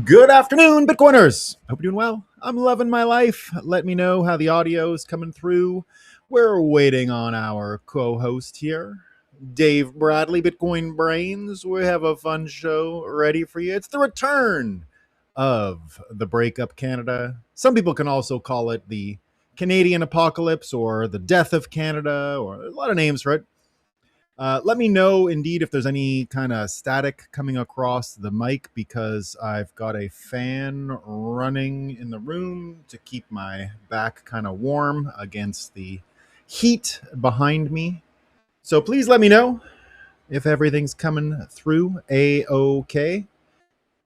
Good afternoon, Bitcoiners. Hope you're doing well. I'm loving my life. Let me know how the audio is coming through. We're waiting on our co-host here, Dave Bradley, Bitcoin Brains. We have a fun show ready for you. It's the return of the Breakup Canada. Some people can also call it the Canadian Apocalypse or the Death of Canada, or a lot of names for it. Let me know, indeed, if there's any kind of static coming across the mic because I've got a fan running in the room to keep my back kind of warm against the heat behind me. So please let me know if everything's coming through A-OK.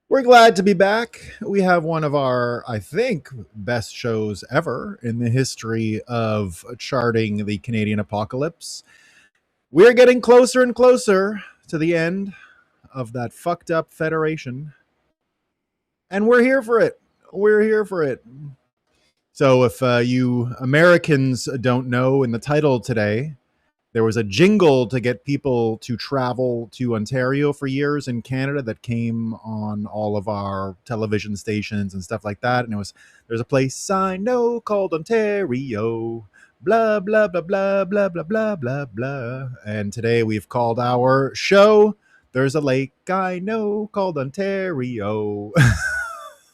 We're glad to be back. We have one of our, I think, best shows ever in the history of charting the Canadian apocalypse. We're getting closer and closer to the end of that fucked up federation. And we're here for it. We're here for it. So if you Americans don't know, in the title today, there was a jingle to get people to travel to Ontario for years in Canada that came on all of our television stations and stuff like that. And it was, there's a place I know called Ontario. Blah, blah, blah, blah, blah, blah, blah, blah, blah. And today we've called our show, There's a Lake I Know Called Ontario.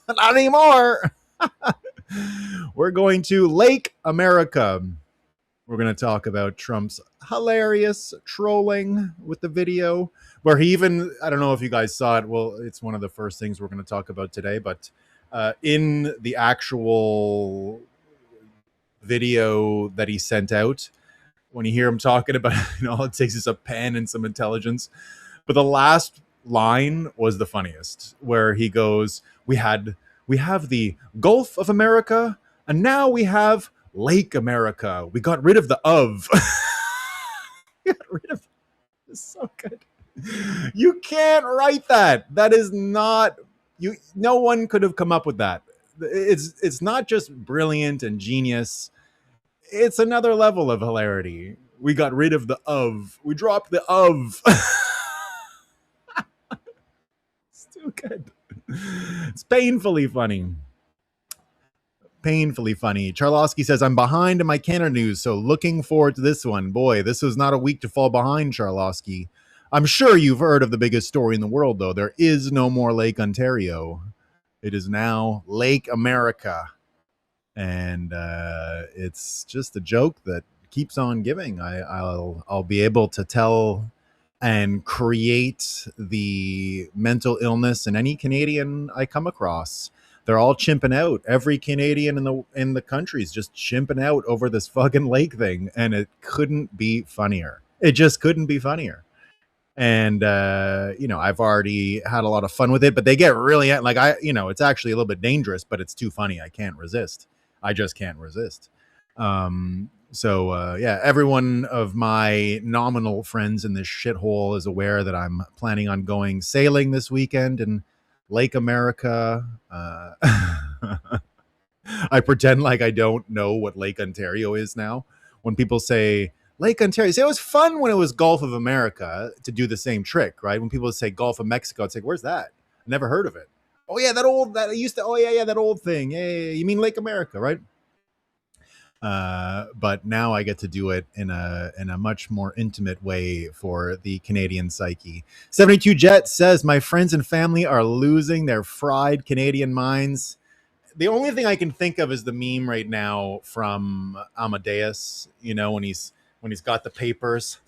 Not anymore. We're going to Lake America. We're going to talk about Trump's hilarious trolling with the video where he even, I don't know if you guys saw it. Well, it's one of the first things we're going to talk about today, but in the actual video that he sent out, when you hear him talking about, all it takes is a pen and some intelligence. But the last line was the funniest, where he goes, we have the Gulf of America, and now we have Lake America. We got rid of the of. We got rid of. It's so good. You can't write that. That is not you. No one could have come up with that. It's not just brilliant and genius. It's another level of hilarity. We got rid of the of. We dropped the of. It's too good. It's painfully funny. Painfully funny. Charlosky says, I'm behind in my Canada news, so looking forward to this one. Boy, this is not a week to fall behind, Charlosky. I'm sure you've heard of the biggest story in the world, though. There is no more Lake Ontario. It is now Lake America. And it's just a joke that keeps on giving. I'll be able to tell and create the mental illness in any Canadian I come across. They're all chimping out. Every Canadian in the country is just chimping out over this fucking lake thing, and it couldn't be funnier. It just couldn't be funnier. And I've already had a lot of fun with it, but they get really it's actually a little bit dangerous, but it's too funny. I can't resist. I just can't resist. Every one of my nominal friends in this shithole is aware that I'm planning on going sailing this weekend in Lake America. I pretend like I don't know what Lake Ontario is now. When people say Lake Ontario, say it was fun when it was Gulf of America to do the same trick, right? When people say Gulf of Mexico, it's like, where's that? Never heard of it. Oh yeah, that old thing. Yeah, you mean Lake America, right? But now I get to do it in a much more intimate way for the Canadian psyche. 72 Jet says, my friends and family are losing their fried Canadian minds. The only thing I can think of is the meme right now from Amadeus, when he's got the papers,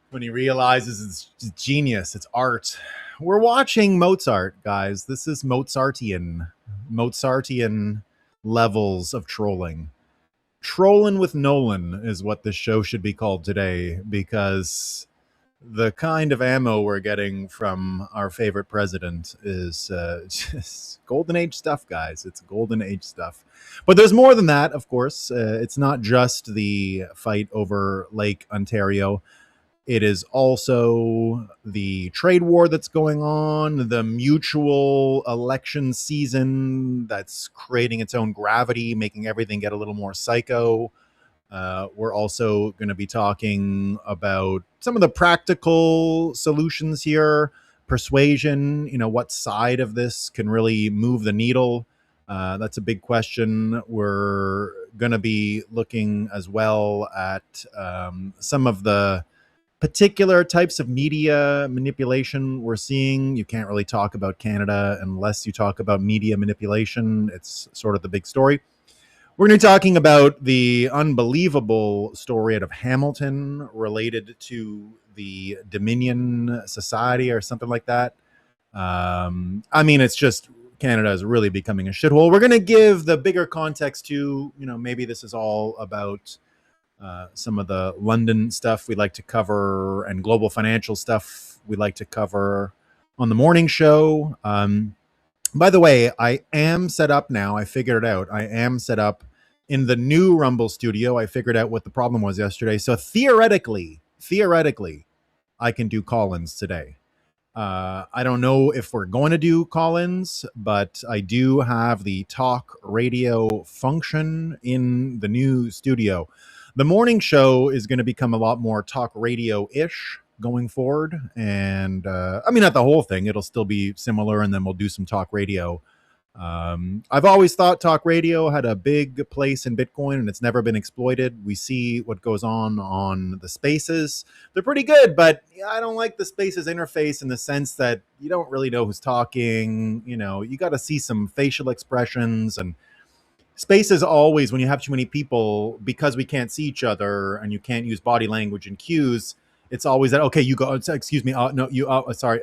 when he realizes it's genius, it's art. We're watching Mozart, guys. This is Mozartian levels of trolling. Trolling with Nolan is what this show should be called today, because the kind of ammo we're getting from our favorite president is just golden age stuff, guys. It's golden age stuff. But there's more than that, of course. It's not just the fight over Lake Ontario. It is also the trade war that's going on, the mutual election season that's creating its own gravity, making everything get a little more psycho. We're also going to be talking about some of the practical solutions here, persuasion. What side of this can really move the needle? That's a big question. We're going to be looking as well at some of the particular types of media manipulation we're seeing. You can't really talk about Canada unless you talk about media manipulation. It's sort of the big story. We're going to be talking about the unbelievable story out of Hamilton related to the Dominion Society or something like that. It's just Canada is really becoming a shithole. We're going to give the bigger context to, maybe this is all about some of the London stuff we like to cover and global financial stuff we like to cover on the morning show. By the way, I am set up now. I figured it out. I am set up in the new Rumble studio. I figured out what the problem was yesterday. So theoretically, I can do call-ins today. I don't know if we're going to do call-ins, but I do have the talk radio function in the new studio. The morning show is going to become a lot more talk radio-ish going forward. And not the whole thing. It'll still be similar, and then we'll do some talk radio. I've always thought talk radio had a big place in Bitcoin, and it's never been exploited. We see what goes on the spaces. They're pretty good, but I don't like the spaces interface in the sense that you don't really know who's talking. You got to see some facial expressions, and spaces always, when you have too many people, because we can't see each other and you can't use body language and cues, it's always that, okay, you go, excuse me, no, you, sorry,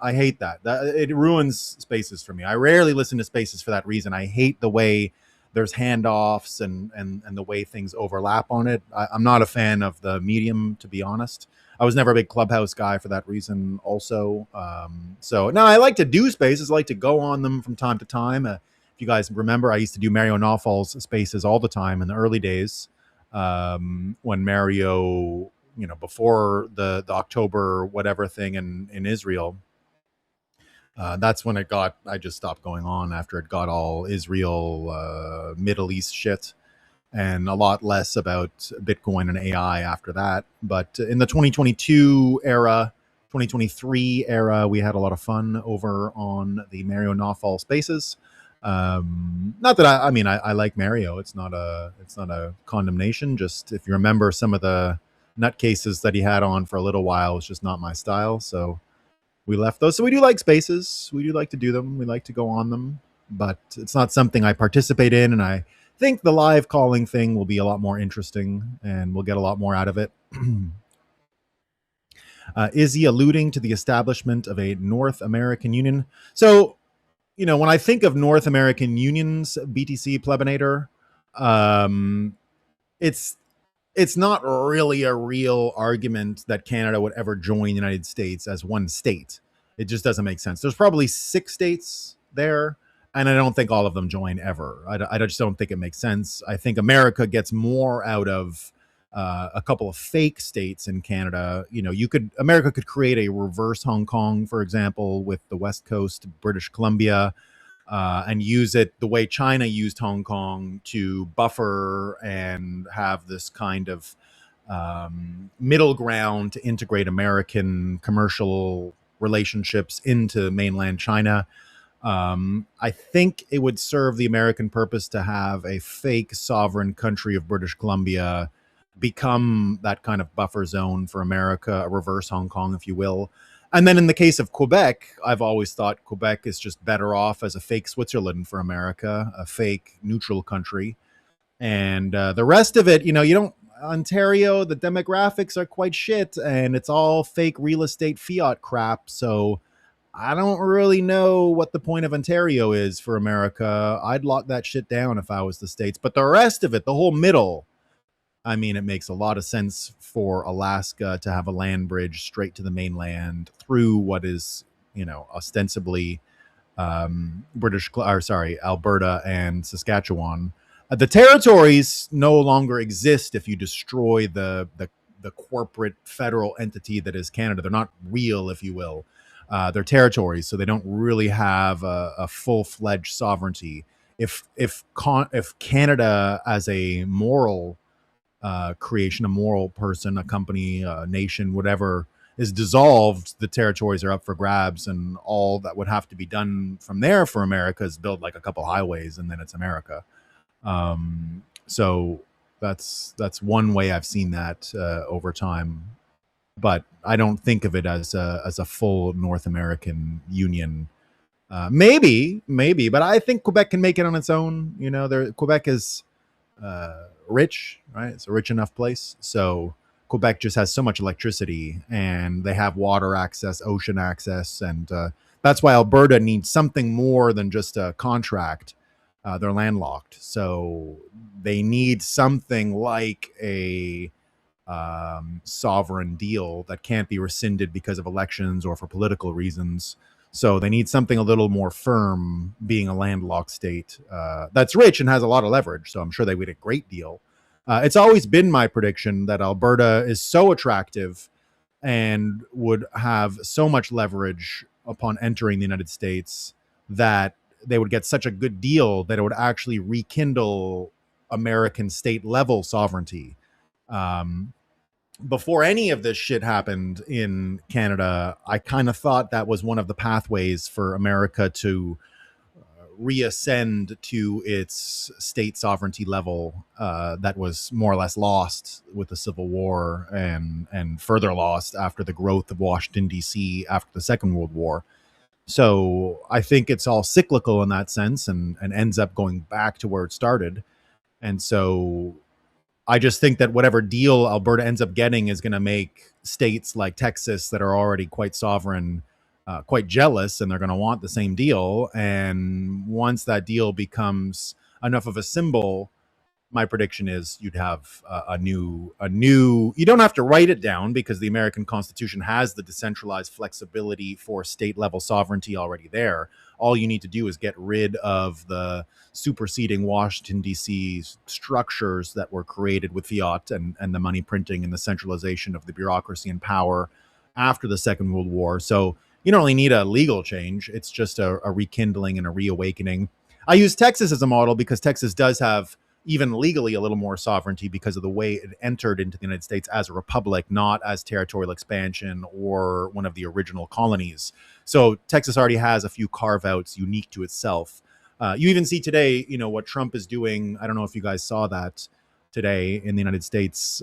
I hate that. It ruins spaces for me. I rarely listen to spaces for that reason. I hate the way there's handoffs and the way things overlap on it. I'm not a fan of the medium, to be honest. I was never a big Clubhouse guy for that reason also. So now I like to do spaces. I like to go on them from time to time. If you guys remember, I used to do Mario Nawfal's spaces all the time in the early days when Mario, before the October whatever thing in Israel. That's when I just stopped going on after it got all Israel, Middle East shit, and a lot less about Bitcoin and AI after that. But in the 2022 era, 2023 era, we had a lot of fun over on the Mario Nawfal spaces. Not that I like Mario. It's not a condemnation. Just if you remember some of the nutcases that he had on for a little while, was just not my style. So we left those. So we do like spaces. We do like to do them. We like to go on them, but it's not something I participate in. And I think the live calling thing will be a lot more interesting and we'll get a lot more out of it. Is he alluding to the establishment of a North American Union? So, when I think of North American Unions, BTC Plebinator, it's not really a real argument that Canada would ever join the United States as one state. It just doesn't make sense. There's probably 6 states there, and I don't think all of them join ever. I just don't think it makes sense. I think America gets more out of a couple of fake states in Canada. America could create a reverse Hong Kong, for example, with the West Coast, British Columbia, and use it the way China used Hong Kong to buffer and have this kind of middle ground to integrate American commercial relationships into mainland China. I think it would serve the American purpose to have a fake sovereign country of British Columbia become that kind of buffer zone for America, a reverse Hong Kong, if you will. And then in the case of Quebec, I've always thought Quebec is just better off as a fake Switzerland for America, a fake neutral country. And the rest of it, you don't, Ontario, the demographics are quite shit and it's all fake real estate fiat crap. So I don't really know what the point of Ontario is for America. I'd lock that shit down if I was the States. But the rest of it, the whole middle, it makes a lot of sense for Alaska to have a land bridge straight to the mainland through what is, ostensibly Alberta and Saskatchewan. The territories no longer exist if you destroy the corporate federal entity that is Canada. They're not real, if you will. They're territories, so they don't really have a full-fledged sovereignty. If Canada as a moral creation, a moral person, a company, a nation, whatever, is dissolved, the territories are up for grabs, and all that would have to be done from there for America is build like a couple highways, and then it's America. So that's one way I've seen that over time, but I don't think of it as a full North American union. Maybe, but I think Quebec can make it on its own. You know, Quebec is rich, right? It's a rich enough place. So Quebec just has so much electricity, and they have water access, ocean access, and that's why Alberta needs something more than just a contract. They're landlocked, so they need something like a sovereign deal that can't be rescinded because of elections or for political reasons. So they need something a little more firm, being a landlocked state that's rich and has a lot of leverage. So I'm sure they would get a great deal. It's always been my prediction that Alberta is so attractive and would have so much leverage upon entering the United States that they would get such a good deal that it would actually rekindle American state level sovereignty. Before any of this shit happened in Canada, I kind of thought that was one of the pathways for America to reascend to its state sovereignty level that was more or less lost with the Civil War and further lost after the growth of Washington, D.C. after the Second World War. So I think it's all cyclical in that sense and ends up going back to where it started. And so I just think that whatever deal Alberta ends up getting is going to make states like Texas that are already quite sovereign quite jealous, and they're going to want the same deal. And once that deal becomes enough of a symbol, my prediction is you'd have a new. You don't have to write it down because the American Constitution has the decentralized flexibility for state level sovereignty already there. All you need to do is get rid of the superseding Washington, D.C. structures that were created with fiat and the money printing and the centralization of the bureaucracy and power after the Second World War. So you don't really need a legal change. It's just a rekindling and a reawakening. I use Texas as a model because Texas does have even legally a little more sovereignty because of the way it entered into the United States as a republic, not as territorial expansion or one of the original colonies. So Texas already has a few carve-outs unique to itself. You even see today, you know, what Trump is doing. I don't know if you guys saw that today in the United States.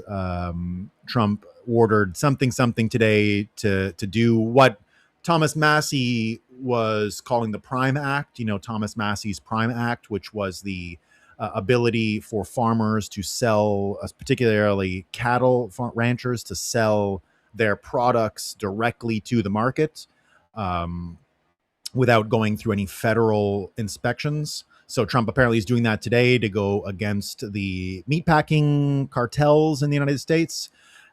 Trump ordered something today to do what Thomas Massie was calling the Prime Act. You know, Thomas Massie's Prime Act, which was the ability for farmers to sell, particularly cattle ranchers, to sell their products directly to the market without going through any federal inspections. So Trump apparently is doing that today to go against the meatpacking cartels in the United States.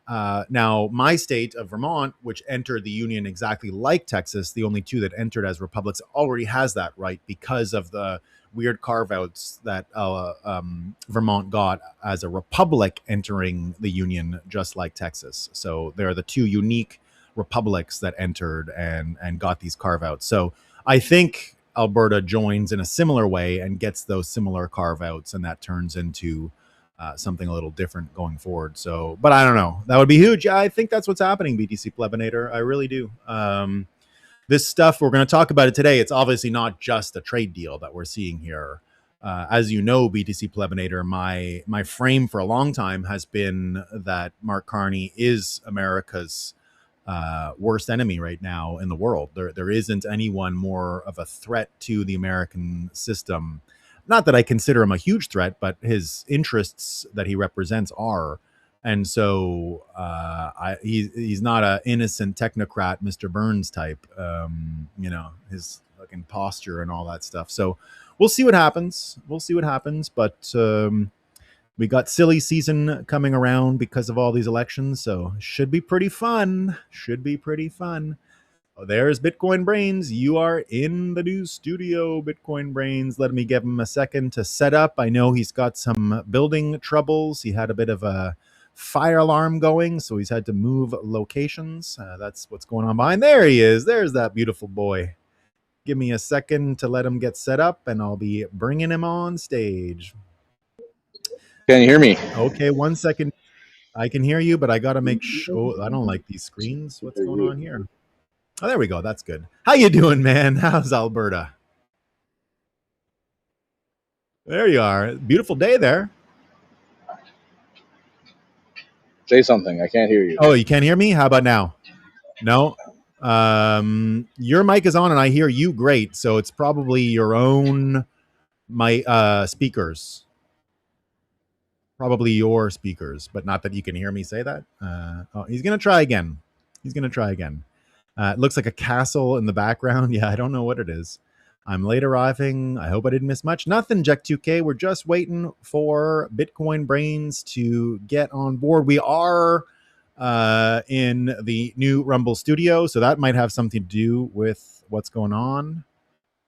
Now, my state of Vermont, which entered the Union exactly like Texas, the only two that entered as republics, already has that right because of the weird carve-outs that Vermont got as a republic entering the Union, just like Texas. So there are the two unique republics that entered and got these carve-outs. So I think Alberta joins in a similar way and gets those similar carve-outs, and that turns into something a little different going forward. So, but I don't know. That would be huge. I think that's what's happening, BTC Plebinator. I really do. This stuff, we're going to talk about it today. It's obviously not just a trade deal that we're seeing here. As you know, BTC Plebinator, my frame for a long time has been that Mark Carney is America's worst enemy right now in the world. There isn't anyone more of a threat to the American system. Not that I consider him a huge threat, but his interests that he represents are. And so he's not an innocent technocrat, Mr. Burns type, you know, his fucking posture and all that stuff. So we'll see what happens. But we got silly season coming around because of all these elections. So should be pretty fun. Oh, there's Bitcoin Brains. You are in the new studio, Bitcoin Brains. Let me give him a second to set up. I know he's got some building troubles. He had a bit of a fire alarm going, so he's had to move locations. That's what's going on behind. There he is. There's that beautiful boy. Give me a second to let him get set up, and I'll be bringing him on stage. Can you hear me? Okay, 1 second. I can hear you, but I gotta make sure. Oh, I don't like these screens. What's going on here? Oh, there we go. That's good. How you doing, man? How's Alberta? There you are. Beautiful day there. Say something. I can't hear you. Oh, you can't hear me? How about now? No. Your mic is on, and I hear you great. So it's probably your own my speakers. Probably your speakers, but not that you can hear me say that. Oh, he's gonna try again. He's gonna try again. It looks like a castle in the background. Yeah, I don't know what it is. I'm late arriving. I hope I didn't miss much. Nothing, Jack2K. We're just waiting for Bitcoin Brains to get on board. We are in the new Rumble studio, so that might have something to do with what's going on.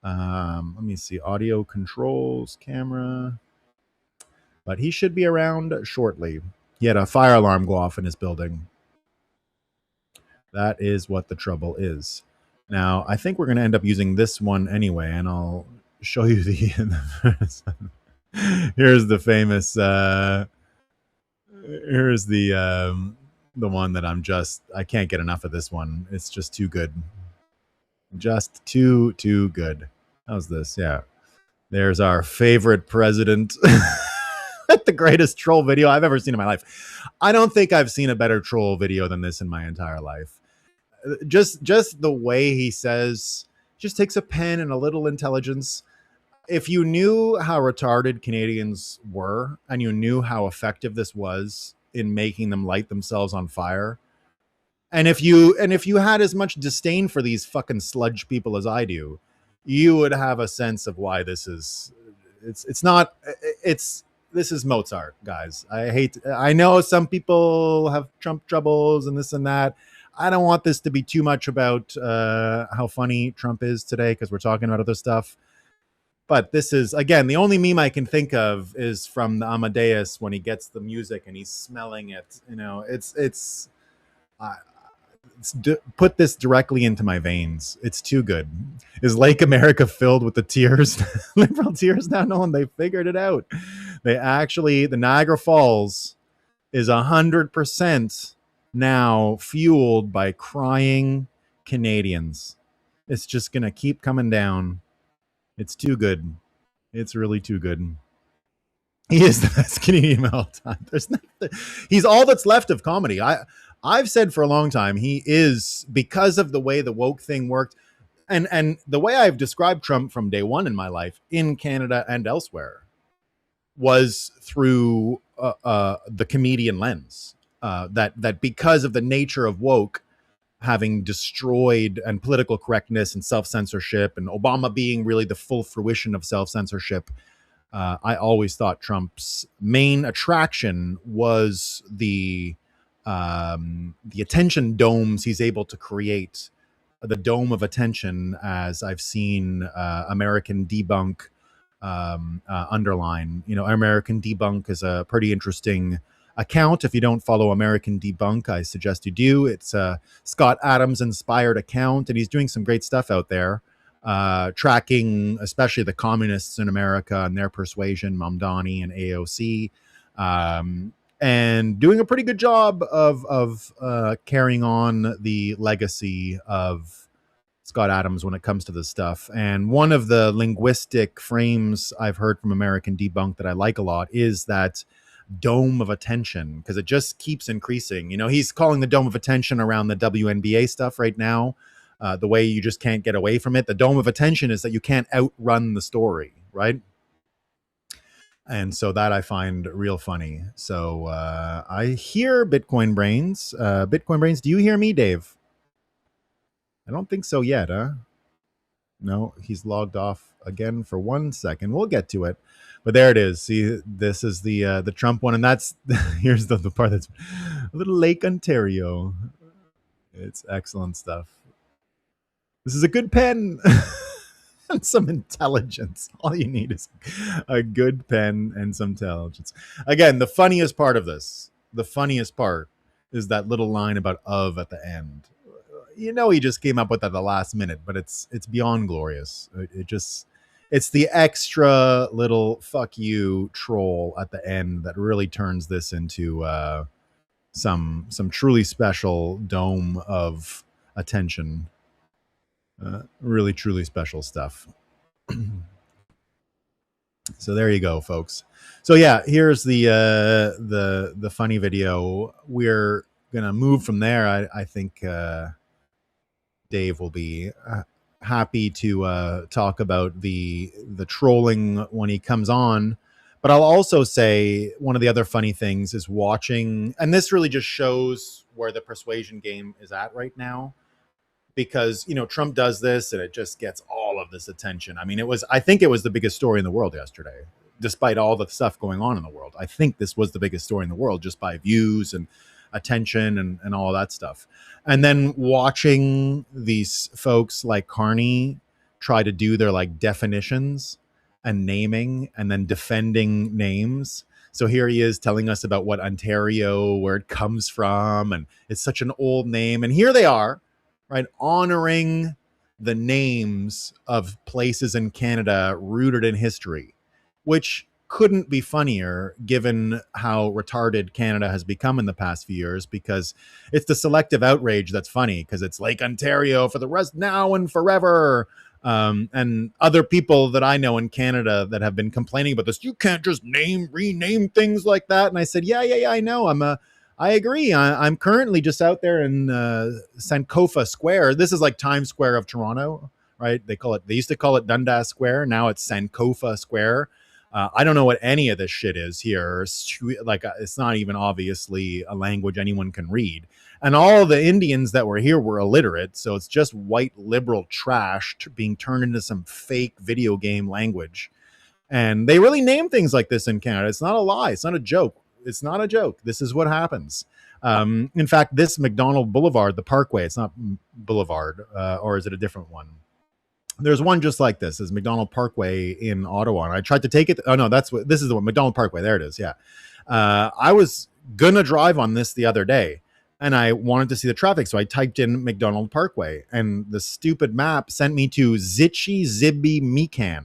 Let me see. Audio controls, camera. But he should be around shortly. He had a fire alarm go off in his building. That is what the trouble is. Now, I think we're going to end up using this one anyway, and I'll show you the here's the famous here's the one that I can't get enough of this one. It's just too good. Just too good. How's this? Yeah. There's our favorite president. The greatest troll video I've ever seen in my life. I don't think I've seen a better troll video than this in my entire life. Just the way he says, just takes a pen and a little intelligence. If you knew how retarded Canadians were, and you knew how effective this was in making them light themselves on fire, and if you had as much disdain for these fucking sludge people as I do, you would have a sense of why this is. This is Mozart, guys. I know some people have Trump troubles and this and that. I don't want this to be too much about how funny Trump is today, because we're talking about other stuff. But this is, again, the only meme I can think of is from the Amadeus when he gets the music and he's smelling it. You know, put this directly into my veins. It's too good. Is Lake America filled with the tears, liberal tears now? No, and they figured it out. The Niagara Falls is 100% now fueled by crying Canadians. It's just going to keep coming down. It's too good. It's really too good. He is the best Canadian of all time. He's all that's left of comedy. I've said for a long time, he is, because of the way the woke thing worked, and the way I've described Trump from day one in my life, in Canada and elsewhere, was through the comedian lens. That because of the nature of woke having destroyed, and political correctness and self-censorship, and Obama being really the full fruition of self-censorship, I always thought Trump's main attraction was the attention domes he's able to create. The dome of attention, as I've seen American Debunk underline. You know, American Debunk is a pretty interesting account. If you don't follow American Debunk, I suggest you do. It's a Scott Adams inspired account, and he's doing some great stuff out there, tracking especially the communists in America and their persuasion, Mamdani and AOC, and doing a pretty good job of carrying on the legacy of Scott Adams when it comes to this stuff. And one of the linguistic frames I've heard from American Debunk that I like a lot is that dome of attention, because it just keeps increasing. You know, he's calling the dome of attention around the WNBA stuff right now, the way you just can't get away from it. The dome of attention is that you can't outrun the story, right? And so that I find real funny. So I hear Bitcoin Brains. Bitcoin Brains, do you hear me, Dave? I don't think so yet, huh? No, he's logged off again for 1 second. We'll get to it. But there it is. See, this is the Trump one, and that's here's the part that's Little Lake Ontario. It's excellent stuff. This is a good pen and some intelligence. All you need is a good pen and some intelligence. Again, the funniest part of this, the funniest part is that little line about "of" at the end. You know, he just came up with that at the last minute, but it's beyond glorious. It's the extra little fuck you troll at the end that really turns this into some truly special dome of attention. Really, truly special stuff. So there you go, folks. So yeah, here's the funny video. We're gonna move from there. I think Dave will be happy to talk about the trolling when he comes on. But I'll also say one of the other funny things is watching, and this really just shows where the persuasion game is at right now, because Trump does this and it just gets all of this attention. I mean, I think it was the biggest story in the world yesterday, despite all the stuff going on in the world. I think this was the biggest story in the world just by views and attention and all that stuff. And then watching these folks like Carney try to do their like definitions and naming and then defending names. So here he is telling us about what Ontario, where it comes from, and it's such an old name. And here they are, right, honoring the names of places in Canada rooted in history, which couldn't be funnier given how retarded Canada has become in the past few years, because it's the selective outrage that's funny, because it's Lake Ontario for the rest now and forever. And other people that I know in Canada that have been complaining about this, you can't just rename things like that. And I said, yeah, I know. I agree. I'm currently just out there in Sankofa Square. This is like Times Square of Toronto, right? They used to call it Dundas Square. Now it's Sankofa Square. I don't know what any of this shit is here. Like, it's not even obviously a language anyone can read. And all the Indians that were here were illiterate. So it's just white liberal trash being turned into some fake video game language. And they really name things like this in Canada. It's not a lie. It's not a joke. It's not a joke. This is what happens. In fact, this McDonald Boulevard, the Parkway, it's not Boulevard, or is it a different one? There's one just like this, is McDonald Parkway in Ottawa. And I tried to take it. Oh no, this is the one, McDonald Parkway. There it is. Yeah. I was gonna drive on this the other day and I wanted to see the traffic. So I typed in McDonald Parkway and the stupid map sent me to Zitchi Zibby Mikan.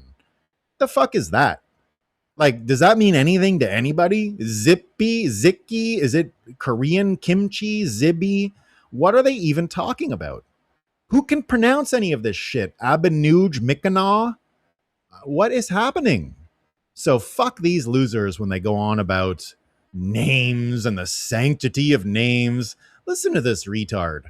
The fuck is that? Like, does that mean anything to anybody? Zippy, Ziki? Is it Korean kimchi? Zibby? What are they even talking about? Who can pronounce any of this shit? Abanuj Mikana? What is happening? So fuck these losers when they go on about names and the sanctity of names. Listen to this retard.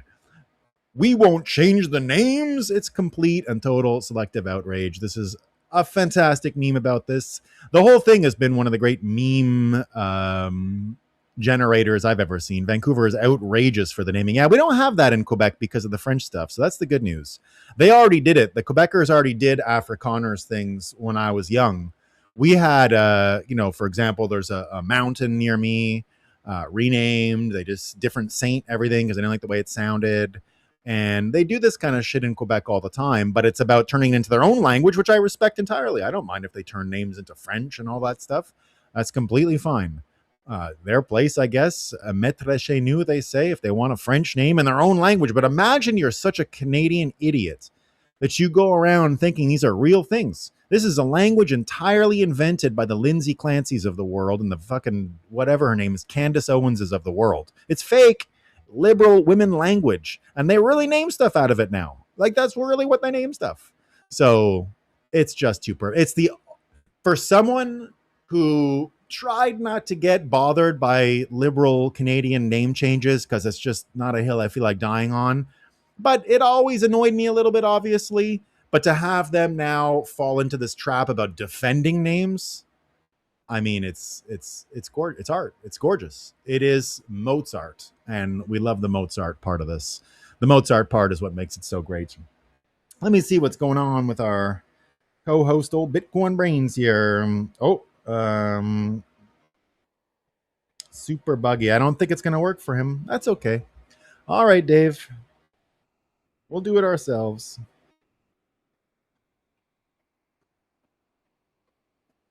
We won't change the names. It's complete and total selective outrage. This is a fantastic meme about this. The whole thing has been one of the great meme generators I've ever seen. Vancouver is outrageous for the naming. Yeah, we don't have that in Quebec because of the French stuff. So that's the good news. They already did it. The Quebecers already did Afrikaners things when I was young. We had, for example, there's a mountain near me renamed. They just different saint everything because they didn't like the way it sounded. And they do this kind of shit in Quebec all the time, but it's about turning it into their own language, which I respect entirely. I don't mind if they turn names into French and all that stuff. That's completely fine. Their place, I guess, maître chez nous, they say, if they want a French name in their own language. But imagine you're such a Canadian idiot that you go around thinking these are real things. This is a language entirely invented by the Lindsay Clancy's of the world and the fucking whatever her name is, Candace Owenses of the world. It's fake liberal women language, and they really name stuff out of it now. Like, that's really what they name stuff. So it's just too perfect. For someone who tried not to get bothered by liberal Canadian name changes, because it's just not a hill I feel like dying on, but it always annoyed me a little bit, obviously. But to have them now fall into this trap about defending names, I mean, it's gorgeous. It's art. It's gorgeous. It is Mozart, and we love the Mozart part of this. The Mozart part is what makes it so great. Let me see what's going on with our co-host, old Bitcoin Brains here. Super buggy. I don't think it's going to work for him. That's okay. All right, Dave. We'll do it ourselves.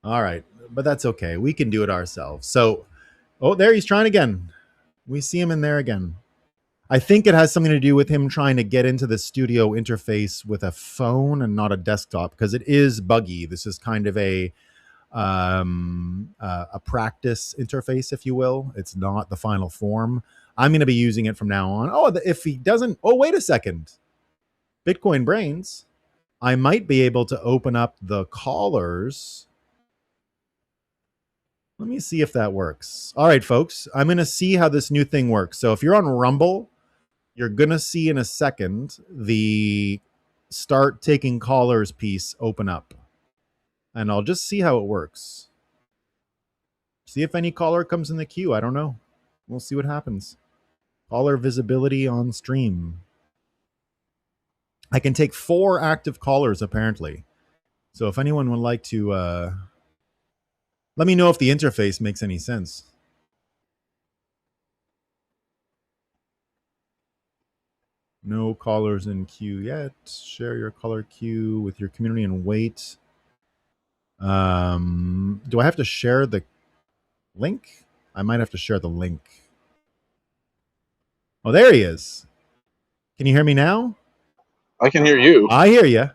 All right, but that's okay. We can do it ourselves. So, there he's trying again. We see him in there again. I think it has something to do with him trying to get into the studio interface with a phone and not a desktop, because it is buggy. This is kind of a a practice interface, if you will. It's not the final form. I'm going to be using it from now on. Oh, if he doesn't, oh, wait a second. Bitcoin Brains, I might be able to open up the callers. Let me see if that works. All right, folks, I'm going to see how this new thing works. So if you're on Rumble, you're going to see in a second the start taking callers piece open up. And I'll just see how it works. See if any caller comes in the queue. I don't know. We'll see what happens. Caller visibility on stream. I can take 4 active callers, apparently. So if anyone would like to... let me know if the interface makes any sense. No callers in queue yet. Share your caller queue with your community and wait. Do I have to share the link? I might have to share the link. Oh, there he is. Can you hear me now? I can hear you. I hear you.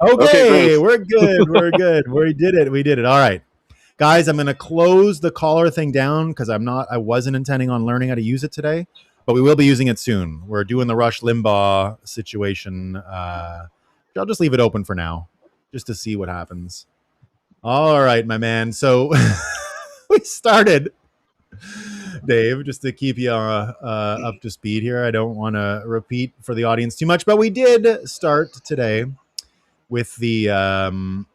Okay, we're good. We're good. We did it. We did it. All right. Guys, I'm going to close the caller thing down because I wasn't intending on learning how to use it today, but we will be using it soon. We're doing the Rush Limbaugh situation. I'll just leave it open for now just to see what happens. All right, my man. So we started, Dave, just to keep you up to speed here. I don't want to repeat for the audience too much, but we did start today with the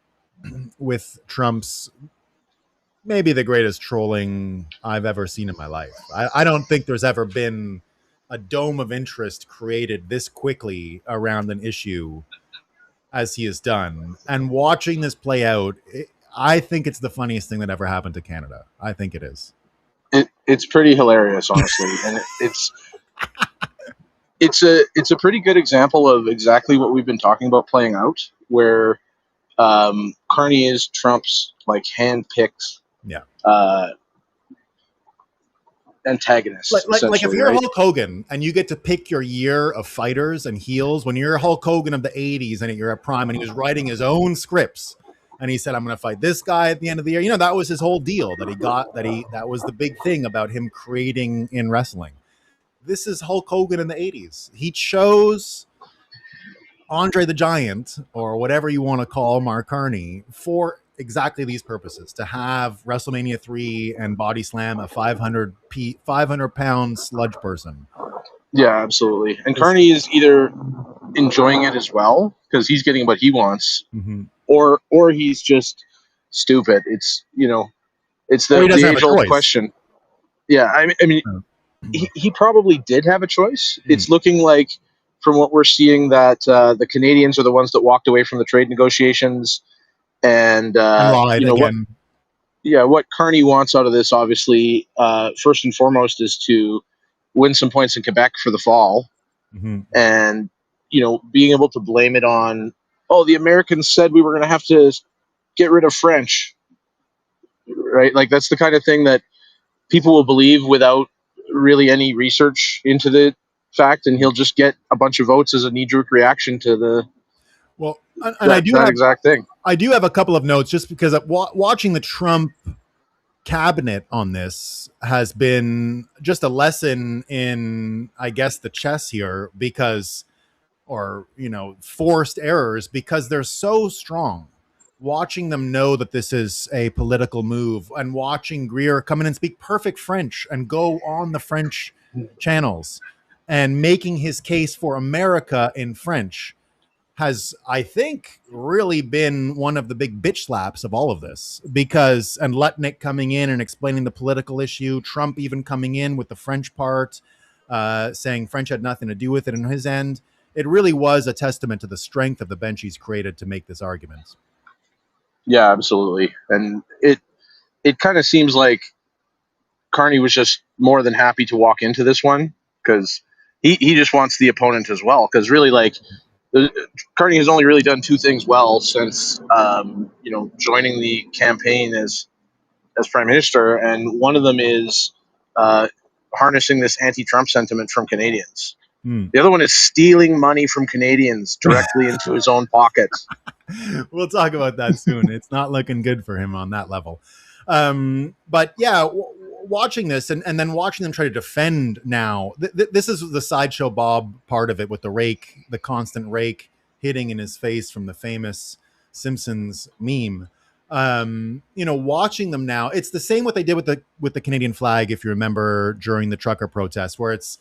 with Trump's maybe the greatest trolling I've ever seen in my life. I don't think there's ever been a dome of interest created this quickly around an issue as he has done. And watching this play out, I think it's the funniest thing that ever happened to Canada. I think it is. It's pretty hilarious, honestly, and it's a pretty good example of exactly what we've been talking about playing out, where Carney is Trump's like handpicked antagonist. Like if you're Hulk Hogan and you get to pick your year of fighters and heels, when you're Hulk Hogan of the 80s and you're at prime and he was writing his own scripts and he said, I'm going to fight this guy at the end of the year. You know, that was his whole deal that he got, that was the big thing about him creating in wrestling. This is Hulk Hogan in the 80s. He chose Andre the Giant, or whatever you want to call Mark Carney, for exactly these purposes, to have WrestleMania 3 and Body Slam a 500-pound sludge person. Yeah, absolutely. And Carney is either enjoying it as well because he's getting what he wants, or he's just stupid. It's it's the age-old question. Yeah, I mean, he probably did have a choice. It's looking like, from what we're seeing, that the Canadians are the ones that walked away from the trade negotiations, and lied again. What Carney wants out of this, obviously, first and foremost, is to win some points in Quebec for the fall, and being able to blame it on, the Americans said we were going to have to get rid of French, right? Like, that's the kind of thing that people will believe without really any research into the fact, and he'll just get a bunch of votes as a knee-jerk reaction to the exact thing. I do have a couple of notes, just because watching the Trump cabinet on this has been just a lesson in, I guess, the chess here, forced errors, because they're so strong. Watching them know that this is a political move, and watching Greer come in and speak perfect French and go on the French channels and making his case for America in French has, I think, really been one of the big bitch slaps of all of this, and Lutnick coming in and explaining the political issue, Trump even coming in with the French part, saying French had nothing to do with it on his end. It really was a testament to the strength of the bench he's created to make this argument. Yeah, absolutely. And it kind of seems like Carney was just more than happy to walk into this one, because he just wants the opponent as well. Because really, like, Carney has only really done two things well since joining the campaign as prime minister, and one of them is harnessing this anti-Trump sentiment from Canadians. Hmm. The other one is stealing money from Canadians directly into his own pockets. We'll talk about that soon. It's not looking good for him on that level. But yeah, watching this and then watching them try to defend now. This is the Sideshow Bob part of it with the rake, the constant rake hitting in his face from the famous Simpsons meme. Watching them now, it's the same what they did with the Canadian flag, if you remember, during the trucker protest, where it's,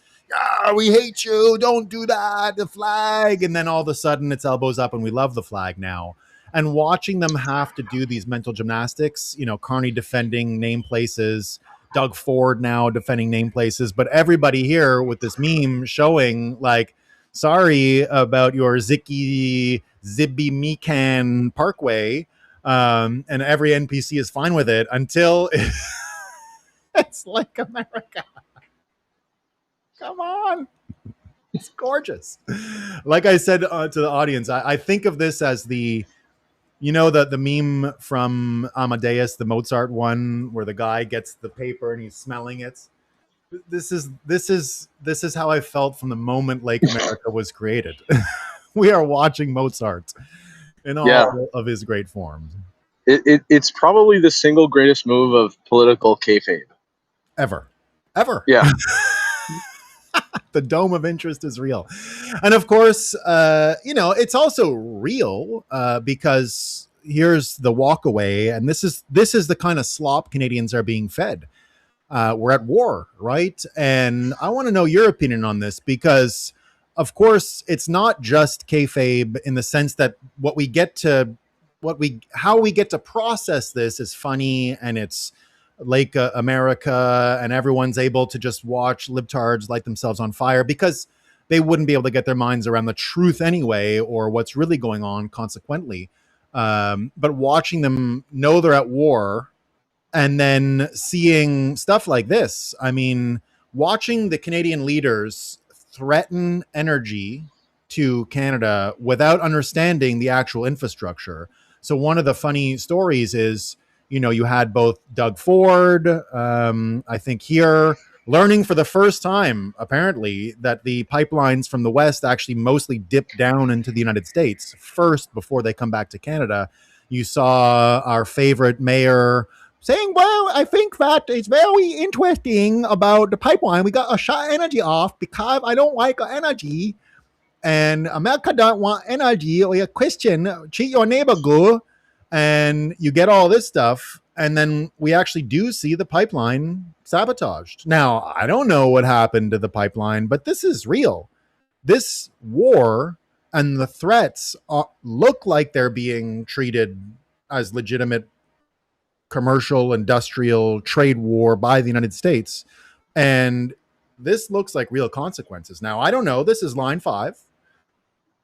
we hate you, don't do that, the flag, and then all of a sudden it's elbows up and we love the flag now. And watching them have to do these mental gymnastics, Carney defending name places, Doug Ford now defending name places, but everybody here with this meme showing like, sorry about your Zibby Mecan Parkway, and every NPC is fine with it until it's like America. Come on. It's gorgeous. Like I said to the audience, I think of this as the meme from Amadeus, the Mozart one, where the guy gets the paper and he's smelling it. This is how I felt from the moment Lake America was created. We are watching Mozart in all of his great forms. It's probably the single greatest move of political kayfabe. Ever. Yeah. The dome of interest is real. And of course, it's also real because here's the walk away. And this is the kind of slop Canadians are being fed. We're at war, right? And I want to know your opinion on this because, of course, it's not just kayfabe in the sense that how we get to process this is funny and it's Lake America and everyone's able to just watch libtards light themselves on fire because they wouldn't be able to get their minds around the truth anyway or what's really going on consequently. But watching them know they're at war and then seeing stuff like this, I mean, watching the Canadian leaders threaten energy to Canada without understanding the actual infrastructure. So one of the funny stories is, you had both Doug Ford, I think here, learning for the first time, apparently, that the pipelines from the West actually mostly dip down into the United States first before they come back to Canada. You saw our favorite mayor saying, well, I think that it's very interesting about the pipeline. We got to shut energy off because I don't like energy. And America don't want energy, or you're a Christian, treat your neighbor good. And you get all this stuff, and then we actually do see the pipeline sabotaged. Now, I don't know what happened to the pipeline, but this is real. This war and the threats look like they're being treated as legitimate commercial, industrial, trade war by the United States. And this looks like real consequences. Now, I don't know. This is Line 5.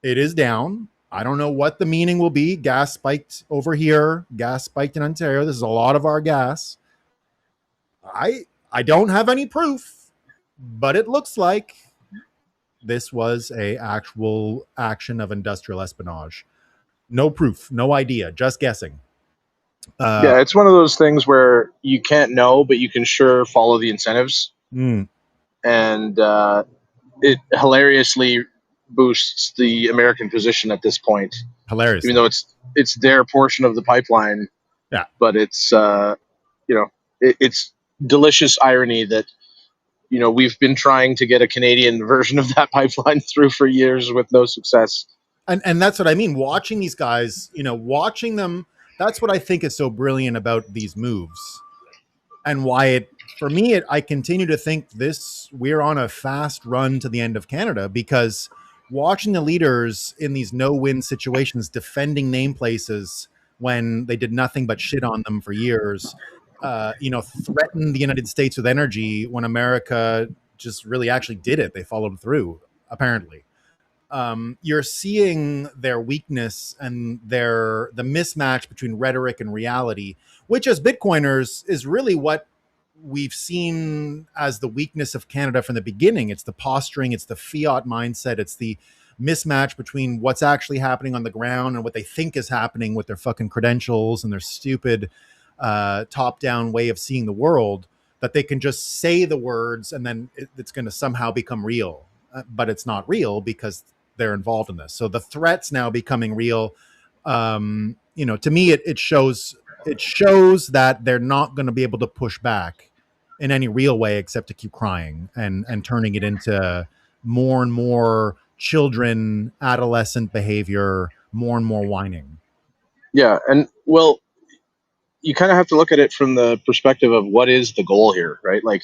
It is down. I don't know what the meaning will be. Gas spiked over here. Gas spiked in Ontario. This is a lot of our gas. I don't have any proof, but it looks like this was a actual action of industrial espionage. No proof, no idea, just guessing. Yeah, it's one of those things where you can't know, but you can sure follow the incentives. And it hilariously boosts the American position at this point. Hilarious. Even though it's their portion of the pipeline. Yeah. But it's it's delicious irony that we've been trying to get a Canadian version of that pipeline through for years with no success. And that's what I mean. Watching these guys, watching them, that's what I think is so brilliant about these moves. And why I continue to think we're on a fast run to the end of Canada, because watching the leaders in these no-win situations defending name places when they did nothing but shit on them for years, threaten the United States with energy when America just really actually did it. They followed through, apparently. You're seeing their weakness and the mismatch between rhetoric and reality, which as Bitcoiners is really what we've seen as the weakness of Canada from the beginning. It's the posturing, it's the fiat mindset, it's the mismatch between what's actually happening on the ground and what they think is happening with their fucking credentials and their stupid top-down way of seeing the world, that they can just say the words and then it's going to somehow become real. but it's not real because they're involved in this. So the threat's now becoming real. To me, it shows that they're not going to be able to push back in any real way except to keep crying and turning it into more and more children, adolescent behavior, more and more whining. Yeah, and well, you kind of have to look at it from the perspective of what is the goal here, right? Like,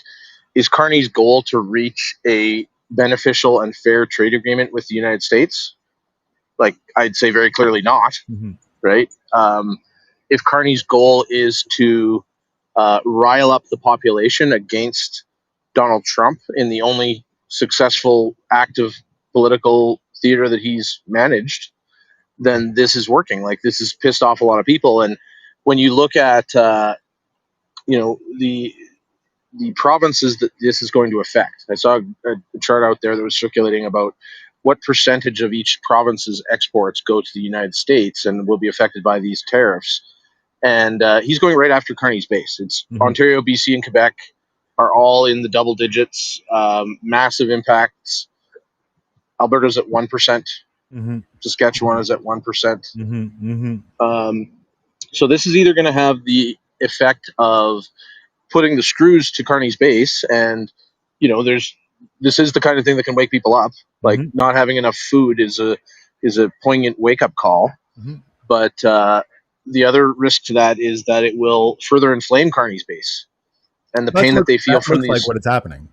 is Carney's goal to reach a beneficial and fair trade agreement with the United States? Like, I'd say very clearly not, right? If Carney's goal is to rile up the population against Donald Trump in the only successful act of political theater that he's managed, then this is working. Like, this has pissed off a lot of people. And when you look at, the provinces that this is going to affect, I saw a chart out there that was circulating about what percentage of each province's exports go to the United States and will be affected by these tariffs. And he's going right after Carney's base. It's Ontario, BC, and Quebec are all in the double digits, massive impacts. Alberta's at 1%. Saskatchewan is at 1%. So this is either going to have the effect of putting the screws to Carney's base, and this is the kind of thing that can wake people up. Like, not having enough food is a poignant wake up call. But the other risk to that is that it will further inflame Carney's base, and the pain that they feel from these. Like what it's happening.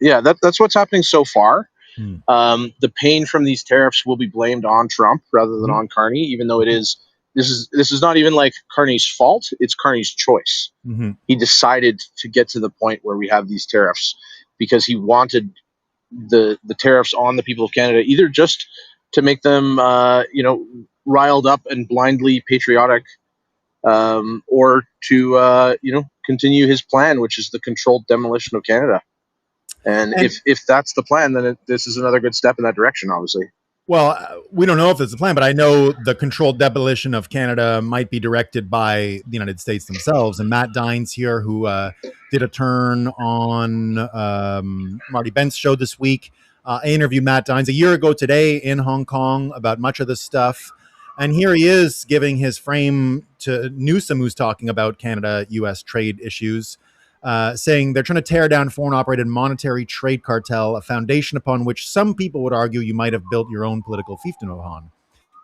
Yeah, that's what's happening so far. The pain from these tariffs will be blamed on Trump rather than on Carney, even though this is not even like Carney's fault. It's Carney's choice. He decided to get to the point where we have these tariffs because he wanted the tariffs on the people of Canada, either just to make them riled up and blindly patriotic, or to continue his plan, which is the controlled demolition of Canada. And if that's the plan, then this is another good step in that direction, obviously. Well, we don't know if it's the plan, but I know the controlled demolition of Canada might be directed by the United States themselves. And Matt Dines here, who did a turn on Marty Bent's show this week, I interviewed Matt Dines a year ago today in Hong Kong about much of this stuff. And here he is giving his frame to Newsom, who's talking about Canada-U.S. trade issues, saying they're trying to tear down foreign-operated monetary trade cartel, a foundation upon which some people would argue you might have built your own political fiefdom upon.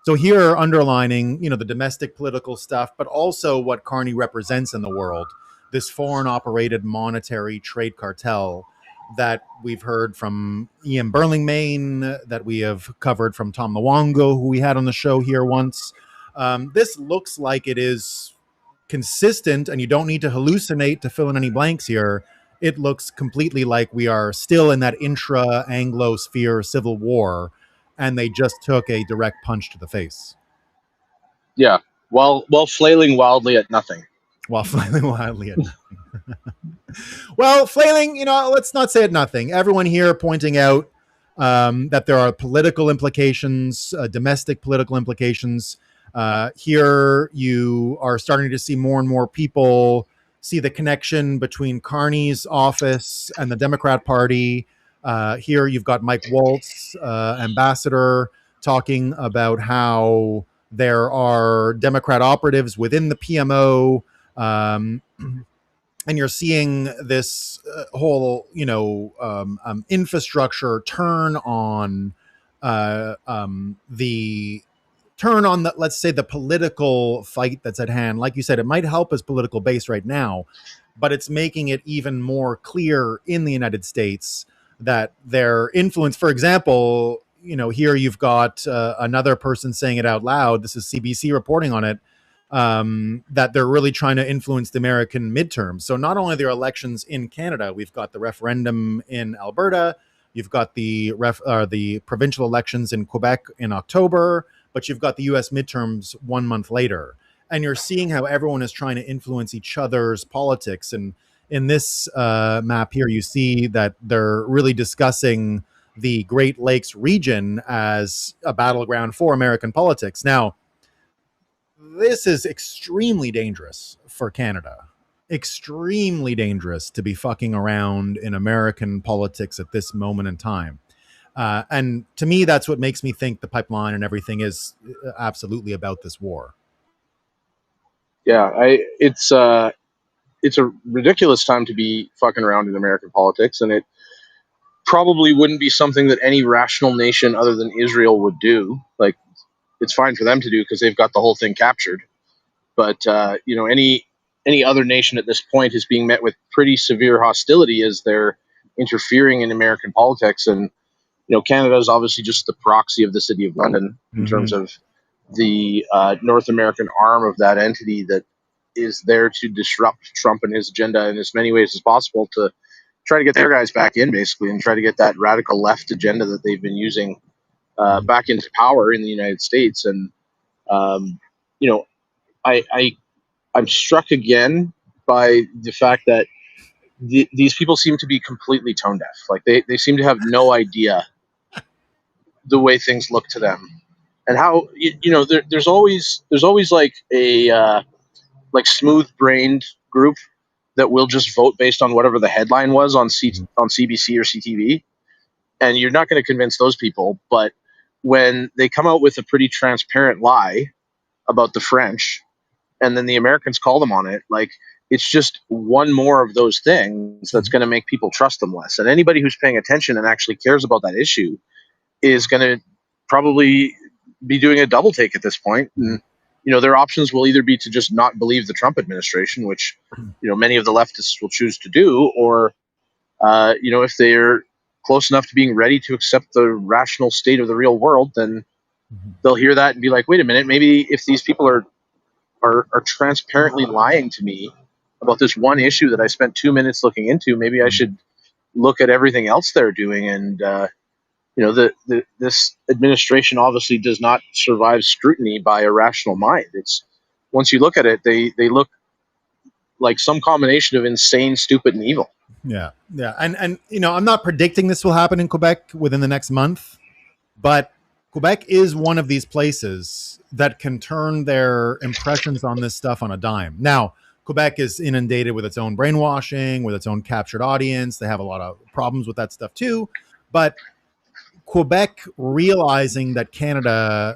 So here, underlining, the domestic political stuff, but also what Carney represents in the world, this foreign-operated monetary trade cartel that we've heard from Ian Burlingame, that we have covered from Tom Luongo, who we had on the show here once. This looks like it is consistent, and you don't need to hallucinate to fill in any blanks here. It looks completely like we are still in that intra-Anglo-sphere civil war, and they just took a direct punch to the face. Yeah, while flailing wildly at nothing. Well, flailing, let's not say at nothing. Everyone here pointing out that there are political implications, domestic political implications. Here you are starting to see more and more people see the connection between Carney's office and the Democrat Party. Here you've got Mike Waltz, ambassador, talking about how there are Democrat operatives within the PMO. And you're seeing this whole, infrastructure turn on let's say, the political fight that's at hand. Like you said, it might help his political base right now, but it's making it even more clear in the United States that their influence, for example, here you've got another person saying it out loud. This is CBC reporting on it, that they're really trying to influence the American midterms. So not only there are elections in Canada, we've got the referendum in Alberta, you've got the provincial elections in Quebec in October, but you've got the U.S. midterms 1 month later. And you're seeing how everyone is trying to influence each other's politics. And in this map here, you see that they're really discussing the Great Lakes region as a battleground for American politics. Now, this is extremely dangerous for Canada. Extremely dangerous to be fucking around in American politics at this moment in time. And to me, that's what makes me think the pipeline and everything is absolutely about this war. Yeah, it's a ridiculous time to be fucking around in American politics, and it probably wouldn't be something that any rational nation other than Israel would do. Like, it's fine for them to do because they've got the whole thing captured. But any other nation at this point is being met with pretty severe hostility as they're interfering in American politics. And Canada is obviously just the proxy of the City of London in terms of the North American arm of that entity that is there to disrupt Trump and his agenda in as many ways as possible to try to get their guys back in, basically, and try to get that radical left agenda that they've been using back into power in the United States. And you know, I'm struck again by the fact that these people seem to be completely tone deaf. Like they seem to have no idea the way things look to them, and how there's always like a like smooth brained group that will just vote based on whatever the headline was on CBC or CTV, and you're not going to convince those people. But when they come out with a pretty transparent lie about the French, and then the Americans call them on it, like, it's just one more of those things that's going to make people trust them less. And anybody who's paying attention and actually cares about that issue is going to probably be doing a double take at this point. And their options will either be to just not believe the Trump administration, which many of the leftists will choose to do, or if they're close enough to being ready to accept the rational state of the real world, then they'll hear that and be like, wait a minute, maybe if these people are transparently lying to me about this one issue that I spent 2 minutes looking into, maybe I should look at everything else they're doing. And this administration obviously does not survive scrutiny by a rational mind. It's, once you look at it, they look like some combination of insane, stupid, and evil. Yeah. And I'm not predicting this will happen in Quebec within the next month, but Quebec is one of these places that can turn their impressions on this stuff on a dime. Now, Quebec is inundated with its own brainwashing, with its own captured audience. They have a lot of problems with that stuff too. But Quebec realizing that Canada,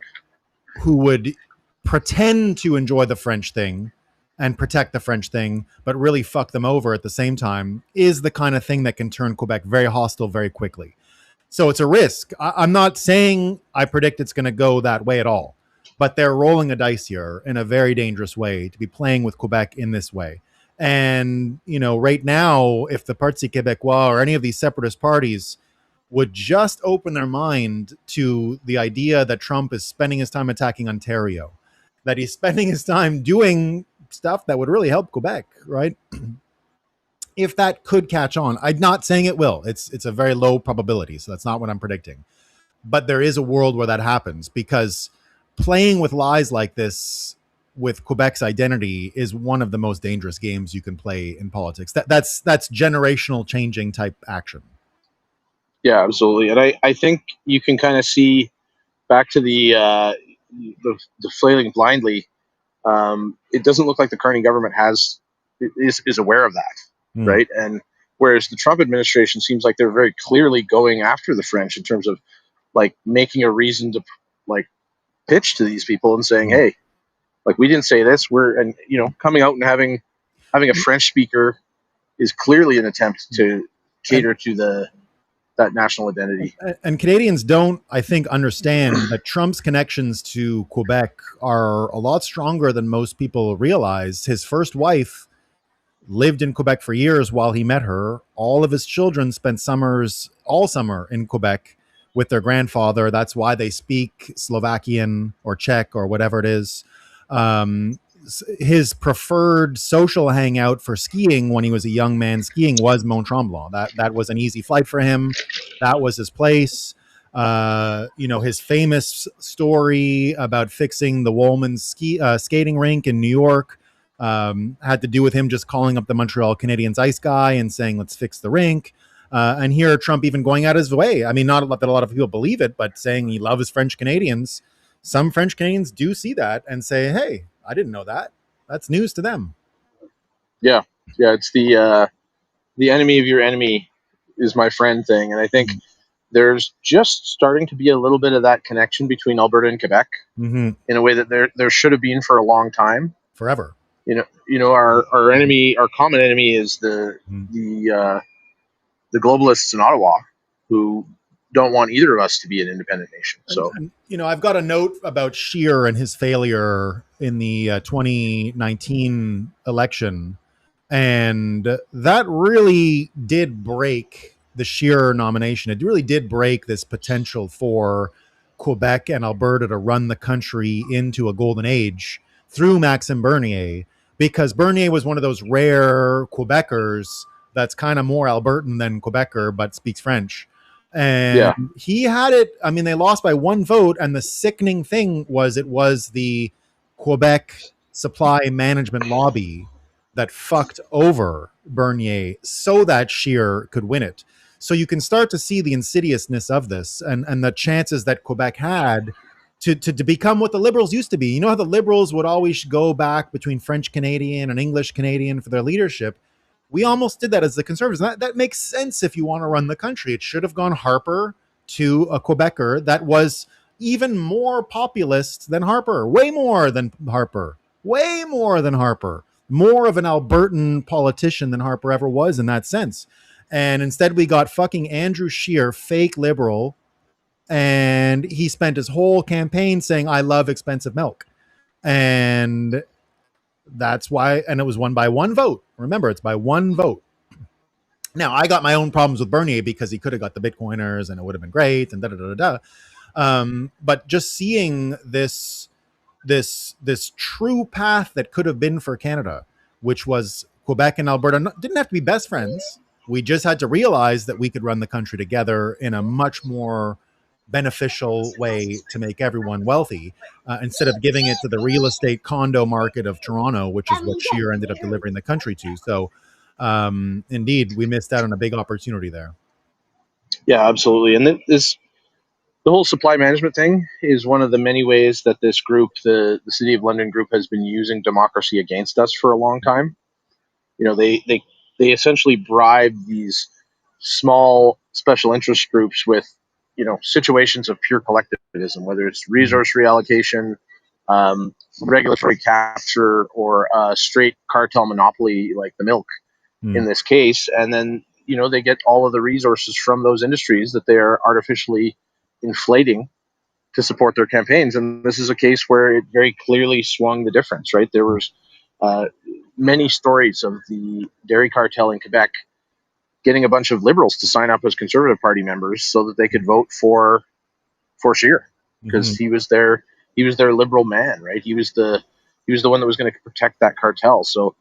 who would pretend to enjoy the French thing and protect the French thing, but really fuck them over at the same time, is the kind of thing that can turn Quebec very hostile very quickly. So it's a risk. I'm not saying I predict it's going to go that way at all, but they're rolling a dice here in a very dangerous way to be playing with Quebec in this way. And, right now, if the Parti Québécois or any of these separatist parties would just open their mind to the idea that Trump is spending his time attacking Ontario, that he's spending his time doing stuff that would really help Quebec, right? If that could catch on, I'm not saying it will. It's a very low probability, so that's not what I'm predicting. But there is a world where that happens, because playing with lies like this with Quebec's identity is one of the most dangerous games you can play in politics. That's generational changing type action. Yeah, absolutely. And I think you can kind of see back to the flailing blindly. It doesn't look like the Carney government is aware of that. Right. And whereas the Trump administration seems like they're very clearly going after the French in terms of like making a reason to like pitch to these people and saying, hey, like, we didn't say this. And coming out and having a French speaker is clearly an attempt to cater to that national identity. And Canadians don't, I think, understand that Trump's connections to Quebec are a lot stronger than most people realize. His first wife lived in Quebec for years while he met her. All of his children spent all summer in Quebec with their grandfather. That's why they speak Slovakian or Czech or whatever it is. His preferred social hangout for skiing when he was a young man skiing was Mont Tremblant. That was an easy flight for him. That was his place. His famous story about fixing the Woolman skating rink in New York had to do with him just calling up the Montreal Canadiens ice guy and saying, let's fix the rink. And here Trump even going out his way. I mean, not that a lot of people believe it, but saying he loves French Canadians. Some French Canadians do see that and say, hey, I didn't know that. That's news to them. Yeah. It's the enemy of your enemy is my friend thing. And I think there's just starting to be a little bit of that connection between Alberta and Quebec in a way that there should have been for a long time, forever. Our enemy, our common enemy, is the globalists in Ottawa who don't want either of us to be an independent nation. So, I've got a note about Scheer and his failure in the 2019 election, and that really did break the Scheer nomination. It really did break this potential for Quebec and Alberta to run the country into a golden age through Maxime Bernier, because Bernier was one of those rare Quebecers that's kind of more Albertan than Quebecer, but speaks French. And he had it. I mean, they lost by one vote. And the sickening thing was it was the Quebec supply management lobby that fucked over Bernier so that Scheer could win it. So you can start to see the insidiousness of this and the chances that Quebec had to become what the Liberals used to be. You know how the Liberals would always go back between French Canadian and English Canadian for their leadership? We almost did that as the Conservatives. That makes sense if you want to run the country. It should have gone Harper to a Quebecer that was even more populist than Harper, way more than Harper, more of an Albertan politician than Harper ever was in that sense. And instead we got fucking Andrew Scheer, fake Liberal, and he spent his whole campaign saying, I love expensive milk. And that's why, and it was won by one vote. Remember, it's by one vote. Now, I got my own problems with Bernier because he could have got the Bitcoiners and it would have been great and but just seeing this true path that could have been for Canada, which was Quebec and Alberta, didn't have to be best friends. We just had to realize that we could run the country together in a much more beneficial way to make everyone wealthy, instead of giving it to the real estate condo market of Toronto, which is what Scheer ended up delivering the country to. So indeed, we missed out on a big opportunity there. Yeah, absolutely. And the whole supply management thing is one of the many ways that this group, the City of London group, has been using democracy against us for a long time. They essentially bribe these small special interest groups with situations of pure collectivism, whether it's resource reallocation, regulatory capture, or straight cartel monopoly like the milk in this case. And then, they get all of the resources from those industries that they are artificially inflating to support their campaigns. And this is a case where it very clearly swung the difference, right? There was many stories of the dairy cartel in Quebec getting a bunch of Liberals to sign up as Conservative Party members so that they could vote for Scheer, because he was their Liberal man, right? He was the one that was going to protect that cartel. So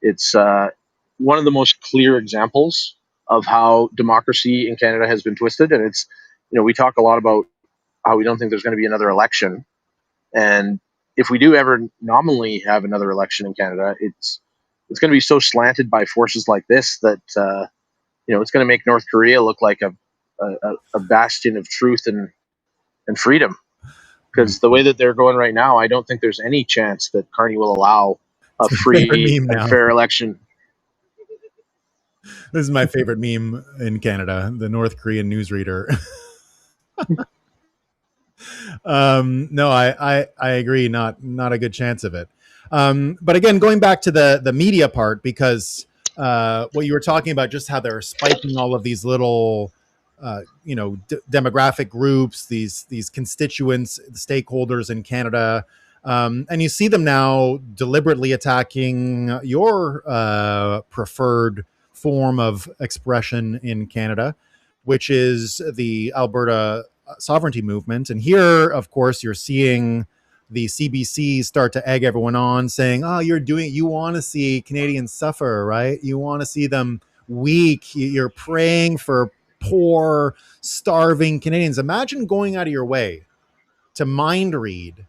it's one of the most clear examples of how democracy in Canada has been twisted. And it's, we talk a lot about how we don't think there's going to be another election, and if we do ever nominally have another election in Canada, it's going to be so slanted by forces like this that it's going to make North Korea look like a bastion of truth and freedom. Because the way that they're going right now, I don't think there's any chance that Carney will allow a free and fair election. This is my favorite meme in Canada, the North Korean newsreader. No, I agree. Not a good chance of it. But again, going back to the media part, because what you were talking about, just how they're spiking all of these little, demographic groups, these constituents, stakeholders in Canada. And you see them now deliberately attacking your preferred form of expression in Canada, which is the Alberta sovereignty movement. And here, of course, you're seeing the CBC start to egg everyone on, saying, oh, you want to see Canadians suffer, right? You want to see them weak. You're praying for poor, starving Canadians. Imagine going out of your way to mind read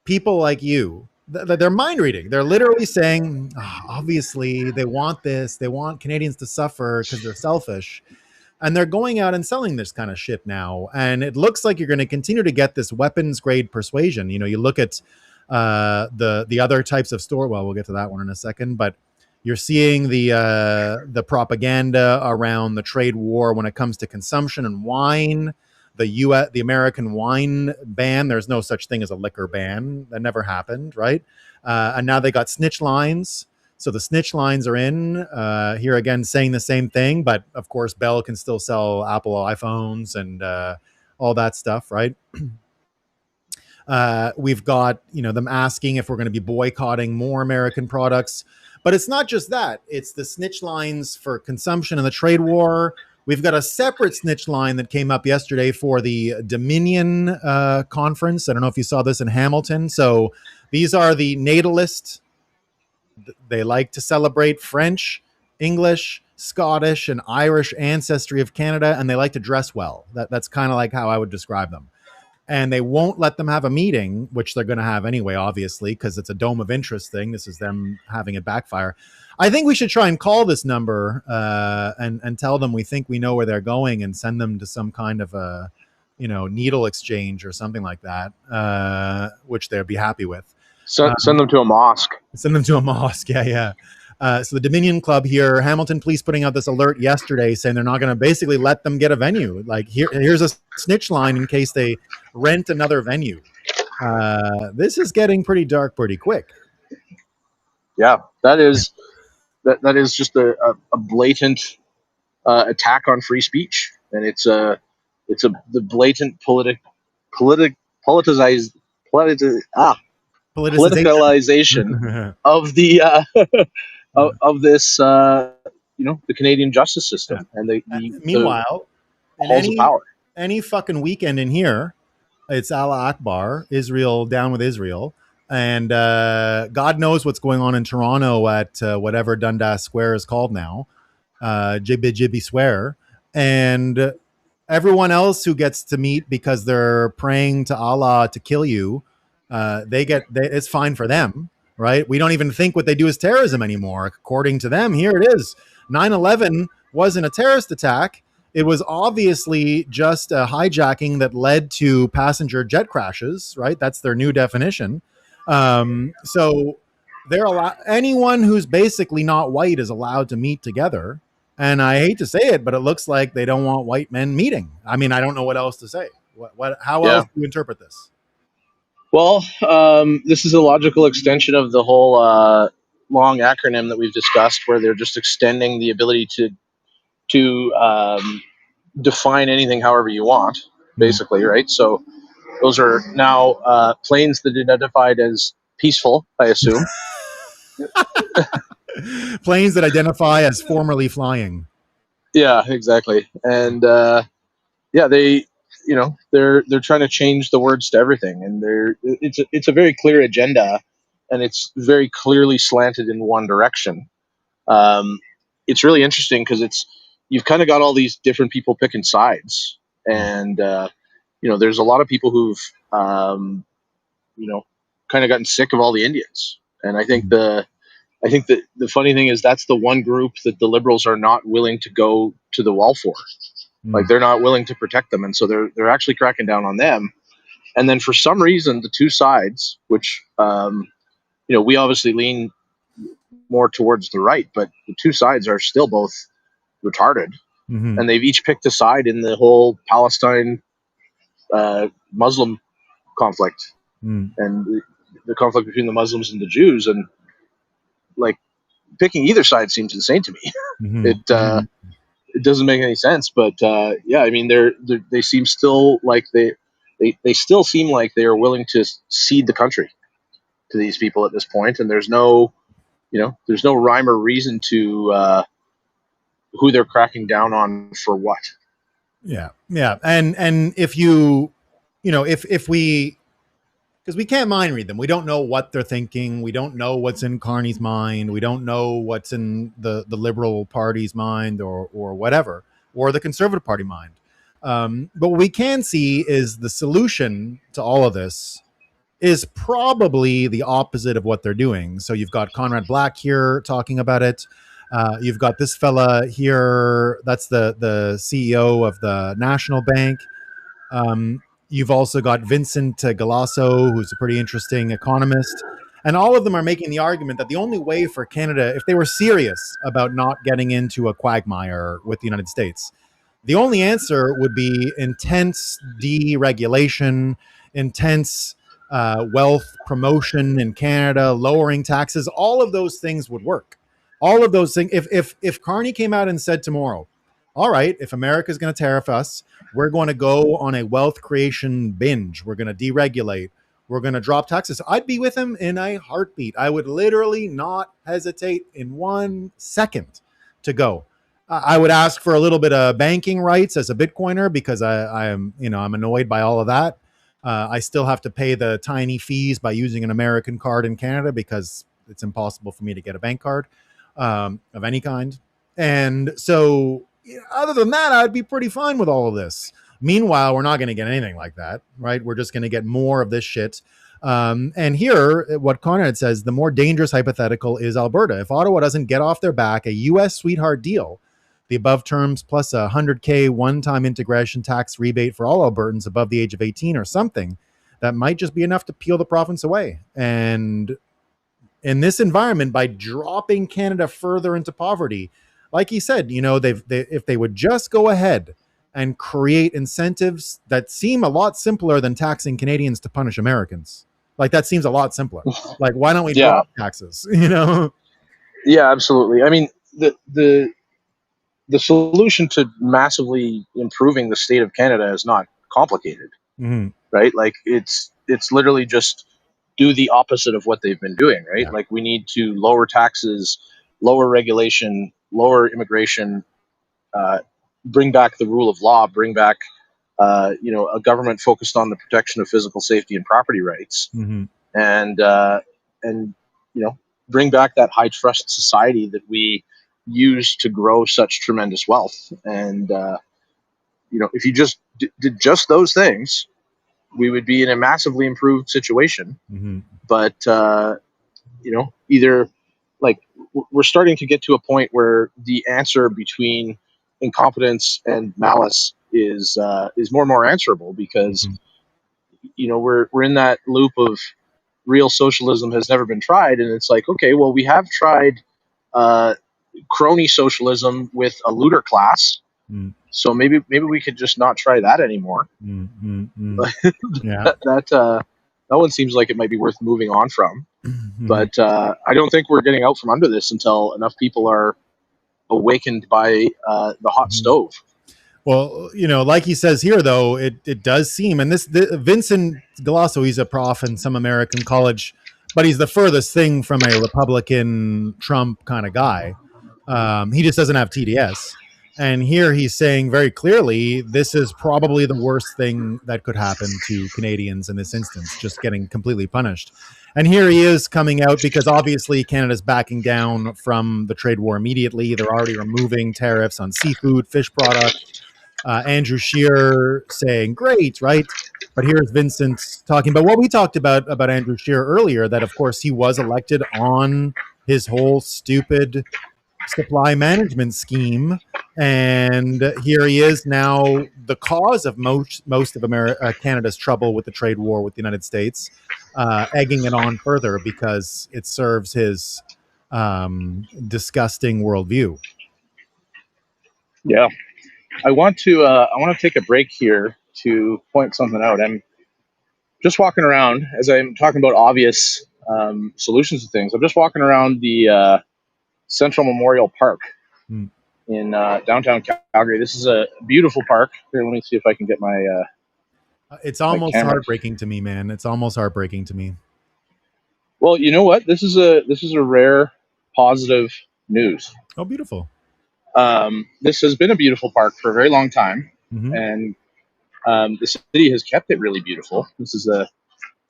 people like you. They're mind reading. They're literally saying, obviously, they want this. They want Canadians to suffer because they're selfish. And they're going out and selling this kind of shit now. And it looks like you're going to continue to get this weapons grade persuasion. You look at the other types of store. Well, we'll get to that one in a second. But You're seeing the propaganda around the trade war when it comes to consumption and wine. The American wine ban. There's no such thing as a liquor ban. That never happened, right? And now they got snitch lines. So the snitch lines are in here again, saying the same thing. But of course, Bell can still sell Apple iPhones and all that stuff, right? We've got them asking if we're going to be boycotting more American products. But it's not just that. It's the snitch lines for consumption and the trade war. We've got a separate snitch line that came up yesterday for the Dominion conference. I don't know if you saw this in Hamilton. So these are the natalists. They like to celebrate French, English, Scottish, and Irish ancestry of Canada, and they like to dress well. That's kind of like how I would describe them. And they won't let them have a meeting, which they're going to have anyway, obviously, because it's a dome of interest thing. This is them having it backfire. I think we should try and call this number and tell them we think we know where they're going and send them to some kind of a, needle exchange or something like that, which they'd be happy with. Send them to a mosque. Send them to a mosque. Yeah. So the Dominion Club here, Hamilton Police putting out this alert yesterday saying they're not going to basically let them get a venue. Like here's a snitch line in case they rent another venue. This is getting pretty dark pretty quick. Yeah, that is just a blatant attack on free speech, and it's the blatant politicalization of the of this the Canadian justice system and meanwhile the halls of power. Any fucking weekend in here, it's Allah Akbar, Israel down with Israel, and God knows what's going on in Toronto at whatever Dundas Square is called now, Jibby Square, and everyone else who gets to meet because they're praying to Allah to kill you. It's fine for them, right? We don't even think what they do is terrorism anymore. According to them, here it is. 9/11 wasn't a terrorist attack. It was obviously just a hijacking that led to passenger jet crashes, right? That's their new definition. So anyone who's basically not white is allowed to meet together. And I hate to say it, but it looks like they don't want white men meeting. I mean, I don't know what else to say. How else do you interpret this? Well, this is a logical extension of the whole long acronym that we've discussed, where they're just extending the ability to define anything however you want, basically, right? So those are now planes that identified as peaceful, I assume. Planes that identify as formerly flying. Yeah, exactly. And they're trying to change the words to everything, and it's a very clear agenda, and it's very clearly slanted in one direction. It's really interesting because you've kind of got all these different people picking sides, and there's a lot of people who've kind of gotten sick of all the Indians, and I think that the funny thing is that's the one group that the Liberals are not willing to go to the wall for. Like they're not willing to protect them, and so they're actually cracking down on them. And then for some reason, the two sides, which we obviously lean more towards the right, but the two sides are still both retarded, and they've each picked a side in the whole Palestine Muslim conflict and the conflict between the Muslims and the Jews, and like picking either side seems insane to me. It doesn't make any sense, but I mean they seem still like they still seem like they are willing to cede the country to these people at this point, and there's no rhyme or reason to who they're cracking down on for what. Yeah. And if if we, because we can't mind read them, we don't know what they're thinking. We don't know what's in Carney's mind. We don't know what's in the Liberal Party's mind or whatever, or the Conservative Party mind. But what we can see is the solution to all of this is probably the opposite of what they're doing. So you've got Conrad Black here talking about it. You've got this fella here. That's the CEO of the National Bank. You've also got Vincent Galasso, who's a pretty interesting economist. And all of them are making the argument that the only way for Canada, if they were serious about not getting into a quagmire with the United States, the only answer would be intense deregulation, intense wealth promotion in Canada, lowering taxes. All of those things would work. All of those things. If Carney came out and said tomorrow, all right, if America's going to tariff us, we're going to go on a wealth creation binge. We're going to deregulate. We're going to drop taxes. I'd be with him in a heartbeat. I would literally not hesitate in 1 second to go. I would ask for a little bit of banking rights as a Bitcoiner because I'm annoyed by all of that. I still have to pay the tiny fees by using an American card in Canada because it's impossible for me to get a bank card of any kind. And so, other than that, I'd be pretty fine with all of this. Meanwhile, we're not going to get anything like that, right? We're just going to get more of this shit. And here, what Conrad says, the more dangerous hypothetical is Alberta. If Ottawa doesn't get off their back a U.S. sweetheart deal, the above terms plus a $100K one-time integration tax rebate for all Albertans above the age of 18 or something, that might just be enough to peel the province away. And in this environment, by dropping Canada further into poverty, like he said, if they would just go ahead and create incentives that seem a lot simpler than taxing Canadians to punish Americans. Like, that seems a lot simpler. Like, why don't we drop taxes? Yeah, absolutely. I mean, the solution to massively improving the state of Canada is not complicated, right? Like, it's literally just do the opposite of what they've been doing, right? Yeah. Like, we need to lower taxes, lower regulation, lower immigration, bring back the rule of law, bring back, a government focused on the protection of physical safety and property rights, and bring back that high trust society that we use to grow such tremendous wealth. And if you just did just those things, we would be in a massively improved situation. But either, like, we're starting to get to a point where the answer between incompetence and malice is more and more answerable, because we're in that loop of real socialism has never been tried, and it's like, okay, well, we have tried crony socialism with a looter class, so maybe we could just not try that anymore. Yeah. that one seems like it might be worth moving on from. But I don't think we're getting out from under this until enough people are awakened by the hot stove. Well, like he says here, though, it does seem, and Vincent Galasso, he's a prof in some American college, but he's the furthest thing from a Republican Trump kind of guy. He just doesn't have TDS. And here he's saying very clearly, this is probably the worst thing that could happen to Canadians in this instance, just getting completely punished. And here he is coming out because obviously Canada's backing down from the trade war immediately. They're already removing tariffs on seafood, fish products. Andrew Scheer saying, great, right? But here's Vincent talking about what we talked about Andrew Scheer earlier, that of course he was elected on his whole stupid supply management scheme. And here he is now, the cause of most of Canada's trouble with the trade war with the United States, egging it on further because it serves his disgusting worldview. Yeah, I want to take a break here to point something out. I'm just walking around as I'm talking about obvious solutions to things. I'm just walking around the Central Memorial Park in downtown Calgary. This is a beautiful park. Here, let me see if I can get my. It's almost heartbreaking to me, man. It's almost heartbreaking to me. Well, you know what? This is a rare positive news. Oh, beautiful. This has been a beautiful park for a very long time, and the city has kept it really beautiful. This is a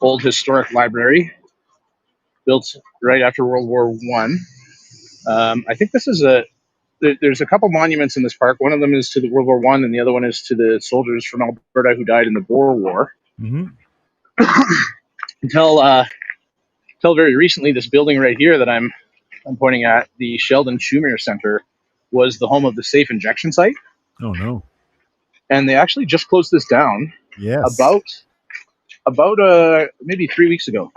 old historic library built right after World War One. I think this is there's a couple monuments in this park. One of them is to the World War One, and the other one is to the soldiers from Alberta who died in the Boer War. Until very recently, this building right here that I'm pointing at, the Sheldon Schumer Center, was the home of the safe injection site. Oh no! And they actually just closed this down. Yes. About maybe 3 weeks ago.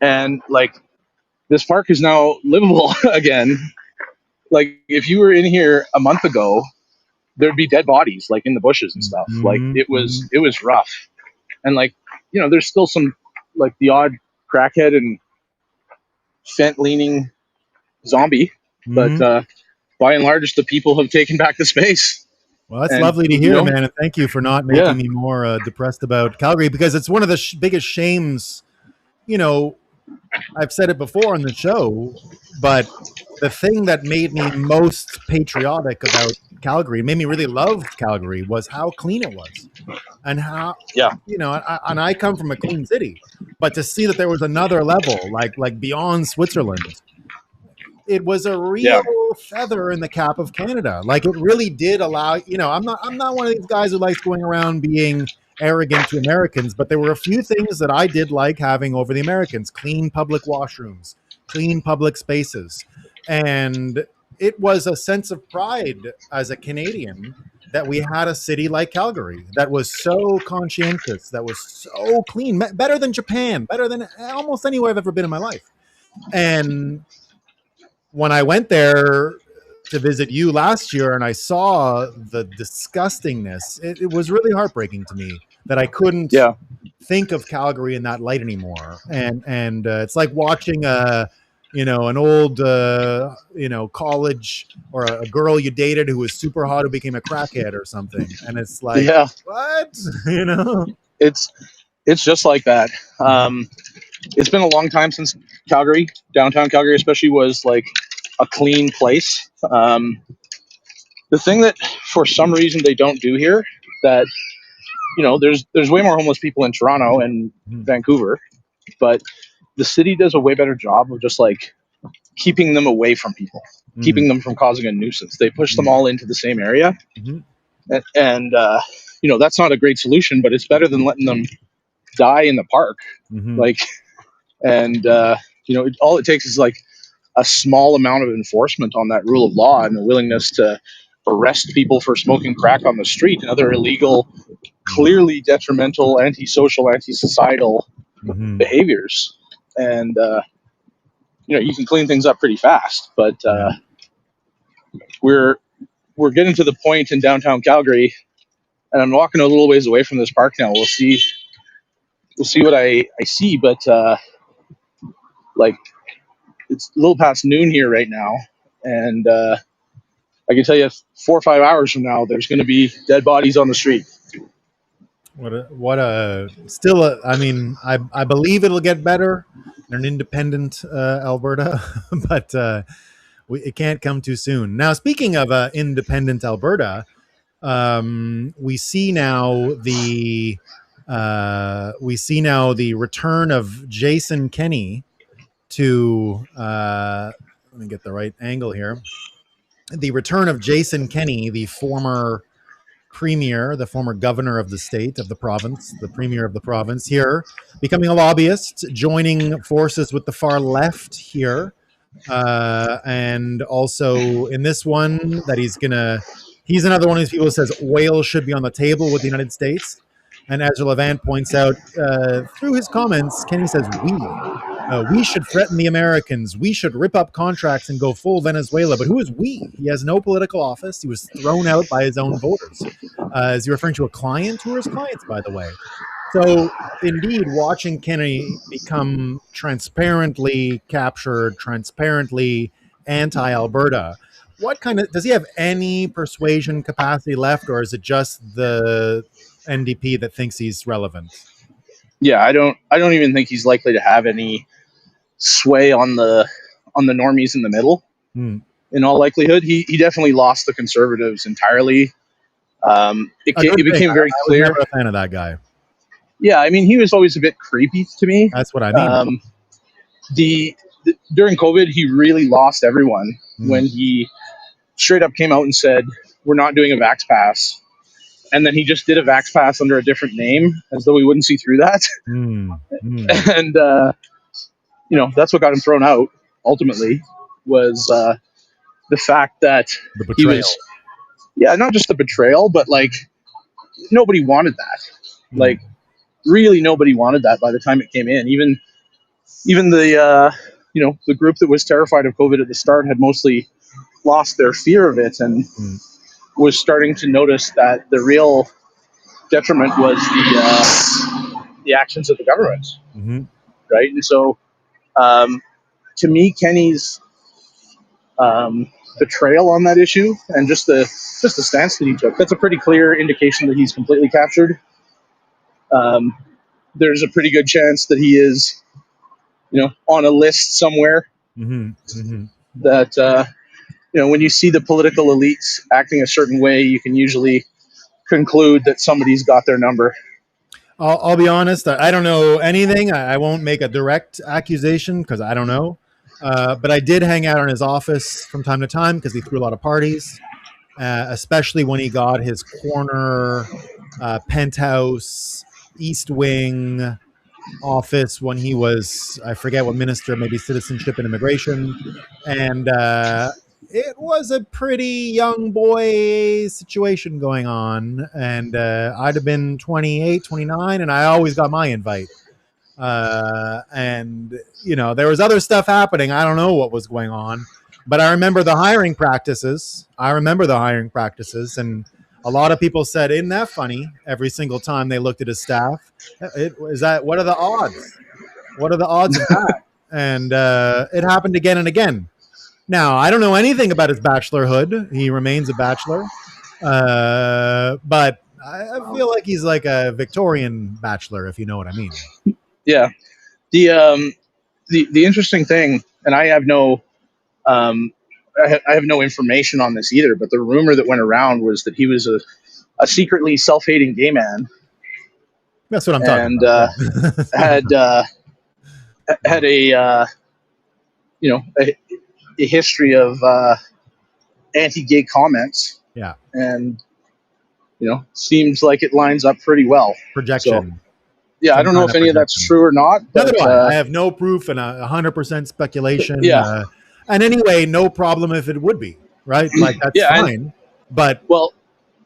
and like this park is now livable again. Like if you were in here a month ago, there'd be dead bodies like in the bushes and stuff. Like it was rough, and like there's still some like the odd crackhead and fent leaning zombie, but by and large, the people have taken back the space. Well, that's lovely to hear, man, and thank you for not making me more depressed about Calgary, because it's one of the biggest shames. I've said it before on the show, but the thing that made me most patriotic about Calgary, made me really love Calgary, was how clean it was, and how and I come from a clean city, but to see that there was another level, like beyond Switzerland, it was a real feather in the cap of Canada. Like it really did allow. I'm not one of these guys who likes going around being arrogant to Americans, but there were a few things that I did like having over the Americans: clean public washrooms, clean public spaces. And it was a sense of pride as a Canadian that we had a city like Calgary that was so conscientious, that was so clean, better than Japan, better than almost anywhere I've ever been in my life. And when I went there to visit you last year and I saw the disgustingness, it was really heartbreaking to me that I couldn't think of Calgary in that light anymore. And it's like watching an old college or a girl you dated who was super hot who became a crackhead or something. And it's like, what? It's just like that. It's been a long time since Calgary, downtown Calgary especially, was like a clean place. The thing that for some reason they don't do here, that there's way more homeless people in Toronto and Vancouver, but the city does a way better job of just like keeping them away from people, keeping them from causing a nuisance. They push them all into the same area, and that's not a great solution, but it's better than letting them die in the park. Like, and all it takes is like a small amount of enforcement on that rule of law and the willingness to arrest people for smoking crack on the street and other illegal, clearly detrimental, antisocial, anti-societal behaviors. And you can clean things up pretty fast, but we're getting to the point in downtown Calgary, and I'm walking a little ways away from this park now. We'll see what I see, but like it's a little past noon here right now, and I can tell you 4 or 5 hours from now, there's going to be dead bodies on the street. I mean, I believe it'll get better in an independent Alberta, but it can't come too soon. Now, speaking of independent Alberta, we see now the return of Jason Kenney to let me get the right angle here. The return of Jason Kenney, the former premier, the former governor of the state, of the province, the premier of the province here, becoming a lobbyist, joining forces with the far left here. And also in this one that he's another one of these people who says oil should be on the table with the United States. And Ezra Levant points out through his comments, Kenney says, we should threaten the Americans. We should rip up contracts and go full Venezuela. But who is we? He has no political office. He was thrown out by his own voters. Is he referring to a client? Who are his clients, by the way? So, indeed, watching Kenney become transparently captured, transparently anti-Alberta, does he have any persuasion capacity left, or is it just the NDP that thinks he's relevant? Yeah, I don't even think he's likely to have any sway on the normies in the middle. In all likelihood, he definitely lost the Conservatives entirely. It became very clear. I'm never a fan of that guy. Yeah, I mean, he was always a bit creepy to me. That's what I mean. During COVID, he really lost everyone when he straight up came out and said, "We're not doing a Vax Pass." And then he just did a Vax Pass under a different name, as though we wouldn't see through that. And, that's what got him thrown out, ultimately, was the fact that he was... Yeah, not just the betrayal, but, like, nobody wanted that. Like, really nobody wanted that by the time it came in. Even even the group that was terrified of COVID at the start had mostly lost their fear of it and was starting to notice that the real detriment was the actions of the government, right? And so, to me, Kenny's betrayal on that issue and just the stance that he took, that's a pretty clear indication that he's completely captured. There's a pretty good chance that he is, on a list somewhere. That when you see the political elites acting a certain way, you can usually conclude that somebody's got their number. I'll be honest. I don't know anything. I won't make a direct accusation because I don't know. But I did hang out in his office from time to time because he threw a lot of parties, especially when he got his corner penthouse East Wing office when he was, I forget what minister, maybe citizenship and immigration. And it was a pretty young boy situation going on. And I'd have been 28, 29, and I always got my invite. And there was other stuff happening. I don't know what was going on, but I remember the hiring practices. And a lot of people said, isn't that funny? Every single time they looked at his staff, what are the odds? What are the odds of that? And it happened again and again. Now, I don't know anything about his bachelorhood. He remains a bachelor. But I feel like he's like a Victorian bachelor, if you know what I mean. Yeah. The interesting thing, and I have no I have no information on this either, but the rumor that went around was that he was a secretly self-hating gay man. That's what I'm talking about. Had a history of anti-gay comments. Yeah. And seems like it lines up pretty well. Projection. So, yeah, I don't know if any of that's true or not. But, I have no proof and 100% speculation. Yeah. And anyway, no problem if it would be, right? Like, that's fine. But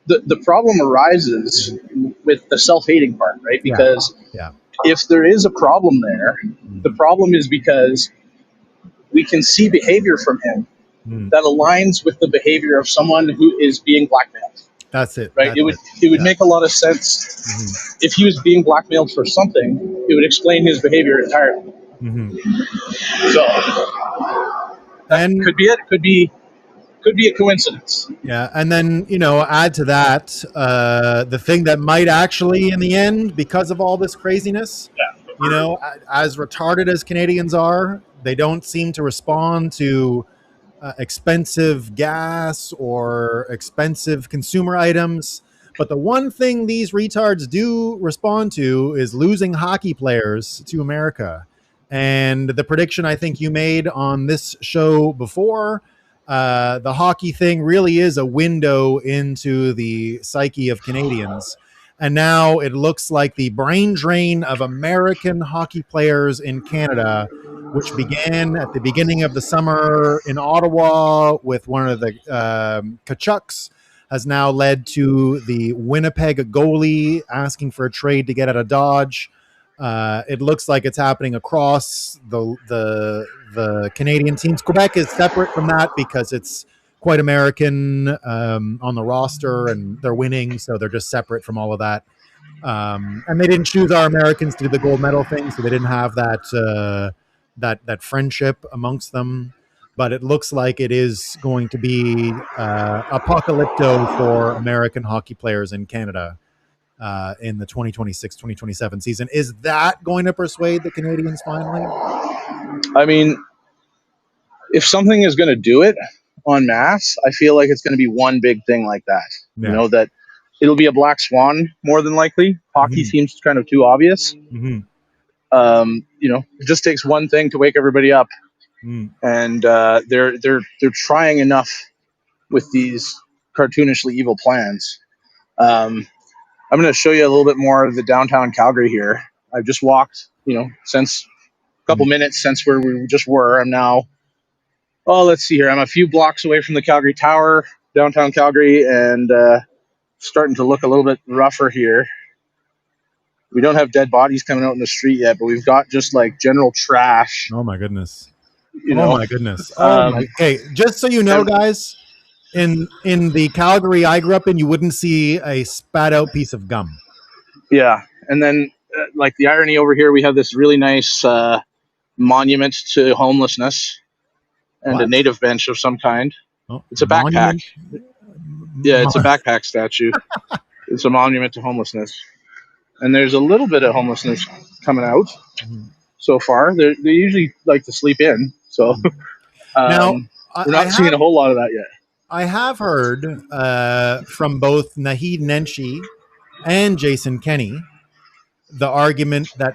the problem arises with the self-hating part, right? Because if there is a problem there, the problem is because we can see behavior from him that aligns with the behavior of someone who is being blackmailed. That's it. Right? It would make a lot of sense if he was being blackmailed for something. It would explain his behavior entirely. So, and could be it. Could be a coincidence. Yeah, and then add to that the thing that might actually, in the end, because of all this craziness, as retarded as Canadians are, they don't seem to respond to expensive gas or expensive consumer items. But the one thing these retards do respond to is losing hockey players to America. And the prediction I think you made on this show before, the hockey thing really is a window into the psyche of Canadians. And now it looks like the brain drain of American hockey players in Canada, which began at the beginning of the summer in Ottawa with one of the Kachucks, has now led to the Winnipeg goalie asking for a trade to get out of Dodge. It looks like it's happening across the Canadian teams. Quebec is separate from that because it's quite American on the roster, and they're winning, so they're just separate from all of that. And they didn't choose our Americans to do the gold medal thing, so they didn't have that friendship amongst them. But it looks like it is going to be apocalypto for American hockey players in Canada in the 2026-2027 season. Is that going to persuade the Canadians finally? I mean, if something is going to do it en masse, I feel like it's going to be one big thing like that. Yeah. That it'll be a black swan more than likely. Hockey seems kind of too obvious. It just takes one thing to wake everybody up. And they're trying enough with these cartoonishly evil plans. I'm going to show you a little bit more of the downtown Calgary here. I've just walked, since a couple minutes since where we just were. I'm now, let's see here. I'm a few blocks away from the Calgary Tower, downtown Calgary, and starting to look a little bit rougher here. We don't have dead bodies coming out in the street yet, but we've got just like general trash. Oh my goodness. You know? My goodness. Okay, just so you know, guys, in the Calgary I grew up in, you wouldn't see a spat out piece of gum. Yeah, and then like the irony over here, we have this really nice monument to homelessness and a native bench of some kind. Oh, it's a backpack. Yeah, it's a backpack statue. It's a monument to homelessness. And there's a little bit of homelessness coming out so far. They usually like to sleep in. So now, we're not seeing a whole lot of that yet. I have heard from both Naheed Nenshi and Jason Kenney the argument that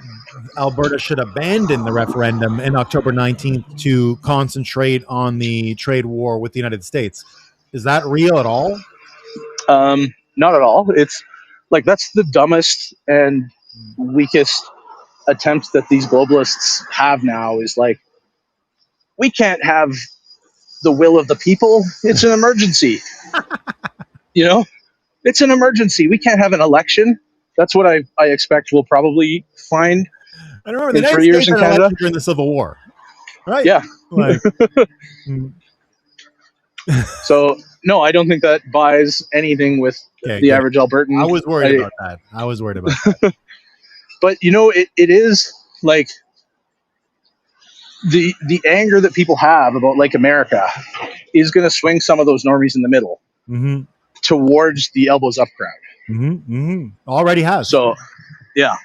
Alberta should abandon the referendum in October 19th to concentrate on the trade war with the United States. Is that real at all? Not at all. It's like that's the dumbest and weakest attempt that these globalists have now is like, we can't have the will of the people. It's an emergency. You know, it's an emergency. We can't have an election. That's what I expect we'll probably find. I remember the United States had an election during the Civil War, right? Yeah. Like, so no, I don't think that buys anything with the average Albertan. I was worried about that. But you know, it is like the anger that people have about like America is going to swing some of those normies in the middle towards the elbows up crowd. Already has. So, yeah.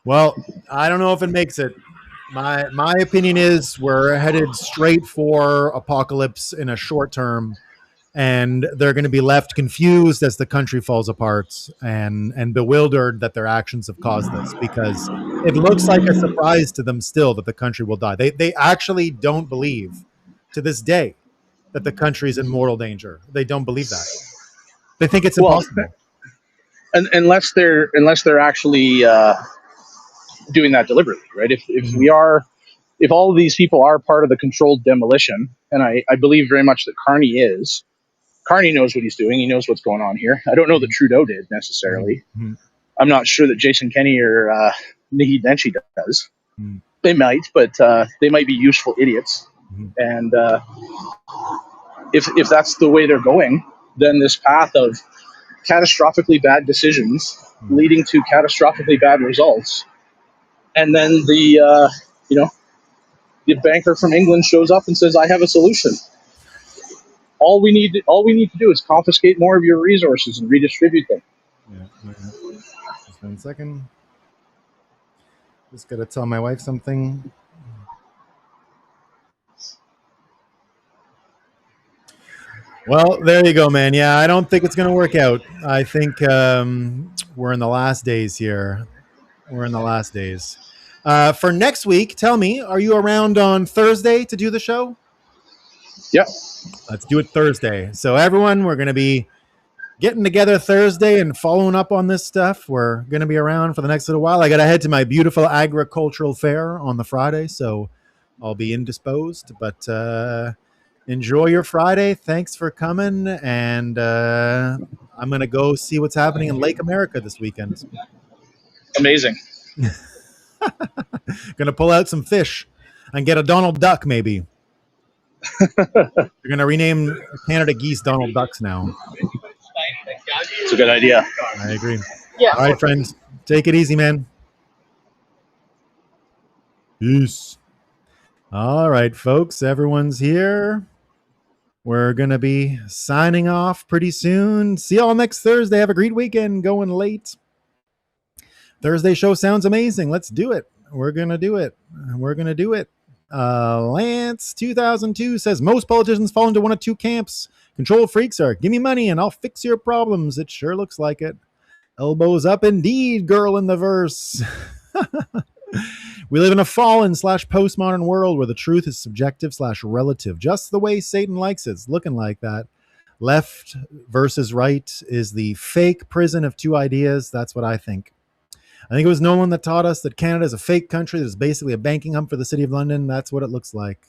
Well, I don't know if it makes it. My opinion is we're headed straight for apocalypse in a short term, and they're going to be left confused as the country falls apart and bewildered that their actions have caused this, because it looks like a surprise to them still that the country will die. They actually don't believe to this day that the country is in mortal danger. They don't believe that. They think it's impossible. And unless they're actually doing that deliberately, right? If all of these people are part of the controlled demolition, and I believe very much that Carney is. Carney knows what he's doing. He knows what's going on here. I don't know that Trudeau did necessarily. I'm not sure that Jason Kenney or Naheed Nenshi does. They might, but they might be useful idiots. And if that's the way they're going, then this path of catastrophically bad decisions leading to catastrophically bad results, and then the banker from England shows up and says, "I have a solution. All we need to do is confiscate more of your resources and redistribute them." Yeah. Just 1 second. Just gotta tell my wife something. Well, there you go, man. Yeah, I don't think it's going to work out. I think we're in the last days here. We're in the last days. For next week, tell me, are you around on Thursday to do the show? Yeah. Let's do it Thursday. So everyone, we're going to be getting together Thursday and following up on this stuff. We're going to be around for the next little while. I got to head to my beautiful agricultural fair on the Friday, so I'll be indisposed. But enjoy your Friday. Thanks for coming. And I'm going to go see what's happening in Lake America this weekend. Amazing. Going to pull out some fish and get a Donald Duck, maybe. You're going to rename Canada geese Donald Ducks now. It's a good idea. I agree. Yeah. All right, friends. Take it easy, man. Peace. All right, folks. Everyone's here. We're going to be signing off pretty soon. See y'all next Thursday. Have a great weekend. Going late. Thursday show sounds amazing. Let's do it. We're going to do it. We're going to do it. Lance 2002 says most politicians fall into one of two camps. Control freaks are give me money and I'll fix your problems. It sure looks like it. Elbows up indeed, girl in the verse. We live in a fallen / postmodern world where the truth is subjective / relative, just the way Satan likes it. It's looking like that. Left versus right is the fake prison of two ideas. That's what I think. I think it was Nolan that taught us that Canada is a fake country that is basically a banking hub for the city of London. That's what it looks like.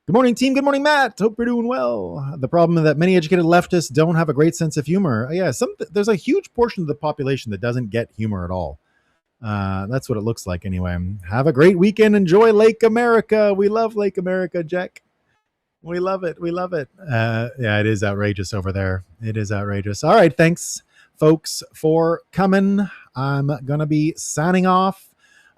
Good morning, team. Good morning, Matt. Hope you're doing well. The problem is that many educated leftists don't have a great sense of humor. Yeah, there's a huge portion of the population that doesn't get humor at all. That's what it looks like anyway. Have a great weekend. Enjoy Lake America. We love Lake America, Jack. We love it. We love it. Yeah, it is outrageous over there. It is outrageous. All right. Thanks, folks, for coming. I'm going to be signing off.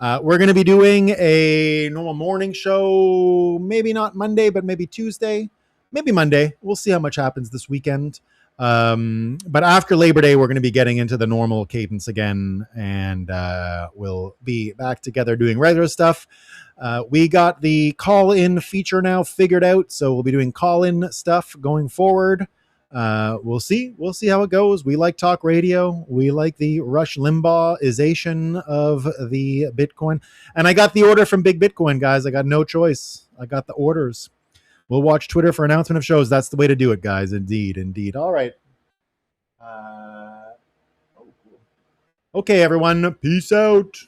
We're going to be doing a normal morning show, maybe not Monday, but maybe Tuesday, maybe Monday. We'll see how much happens this weekend. But after Labor Day, we're going to be getting into the normal cadence again, and we'll be back together doing regular stuff. We got the call-in feature now figured out, so we'll be doing call-in stuff going forward. We'll see how it goes. We like talk radio. We like the Rush Limbaugh-ization of the Bitcoin. And I got the order from Big Bitcoin, guys. I got no choice. I got the orders. We'll watch Twitter for announcement of shows. That's the way to do it, guys. Indeed. All right. Okay, everyone. Peace out.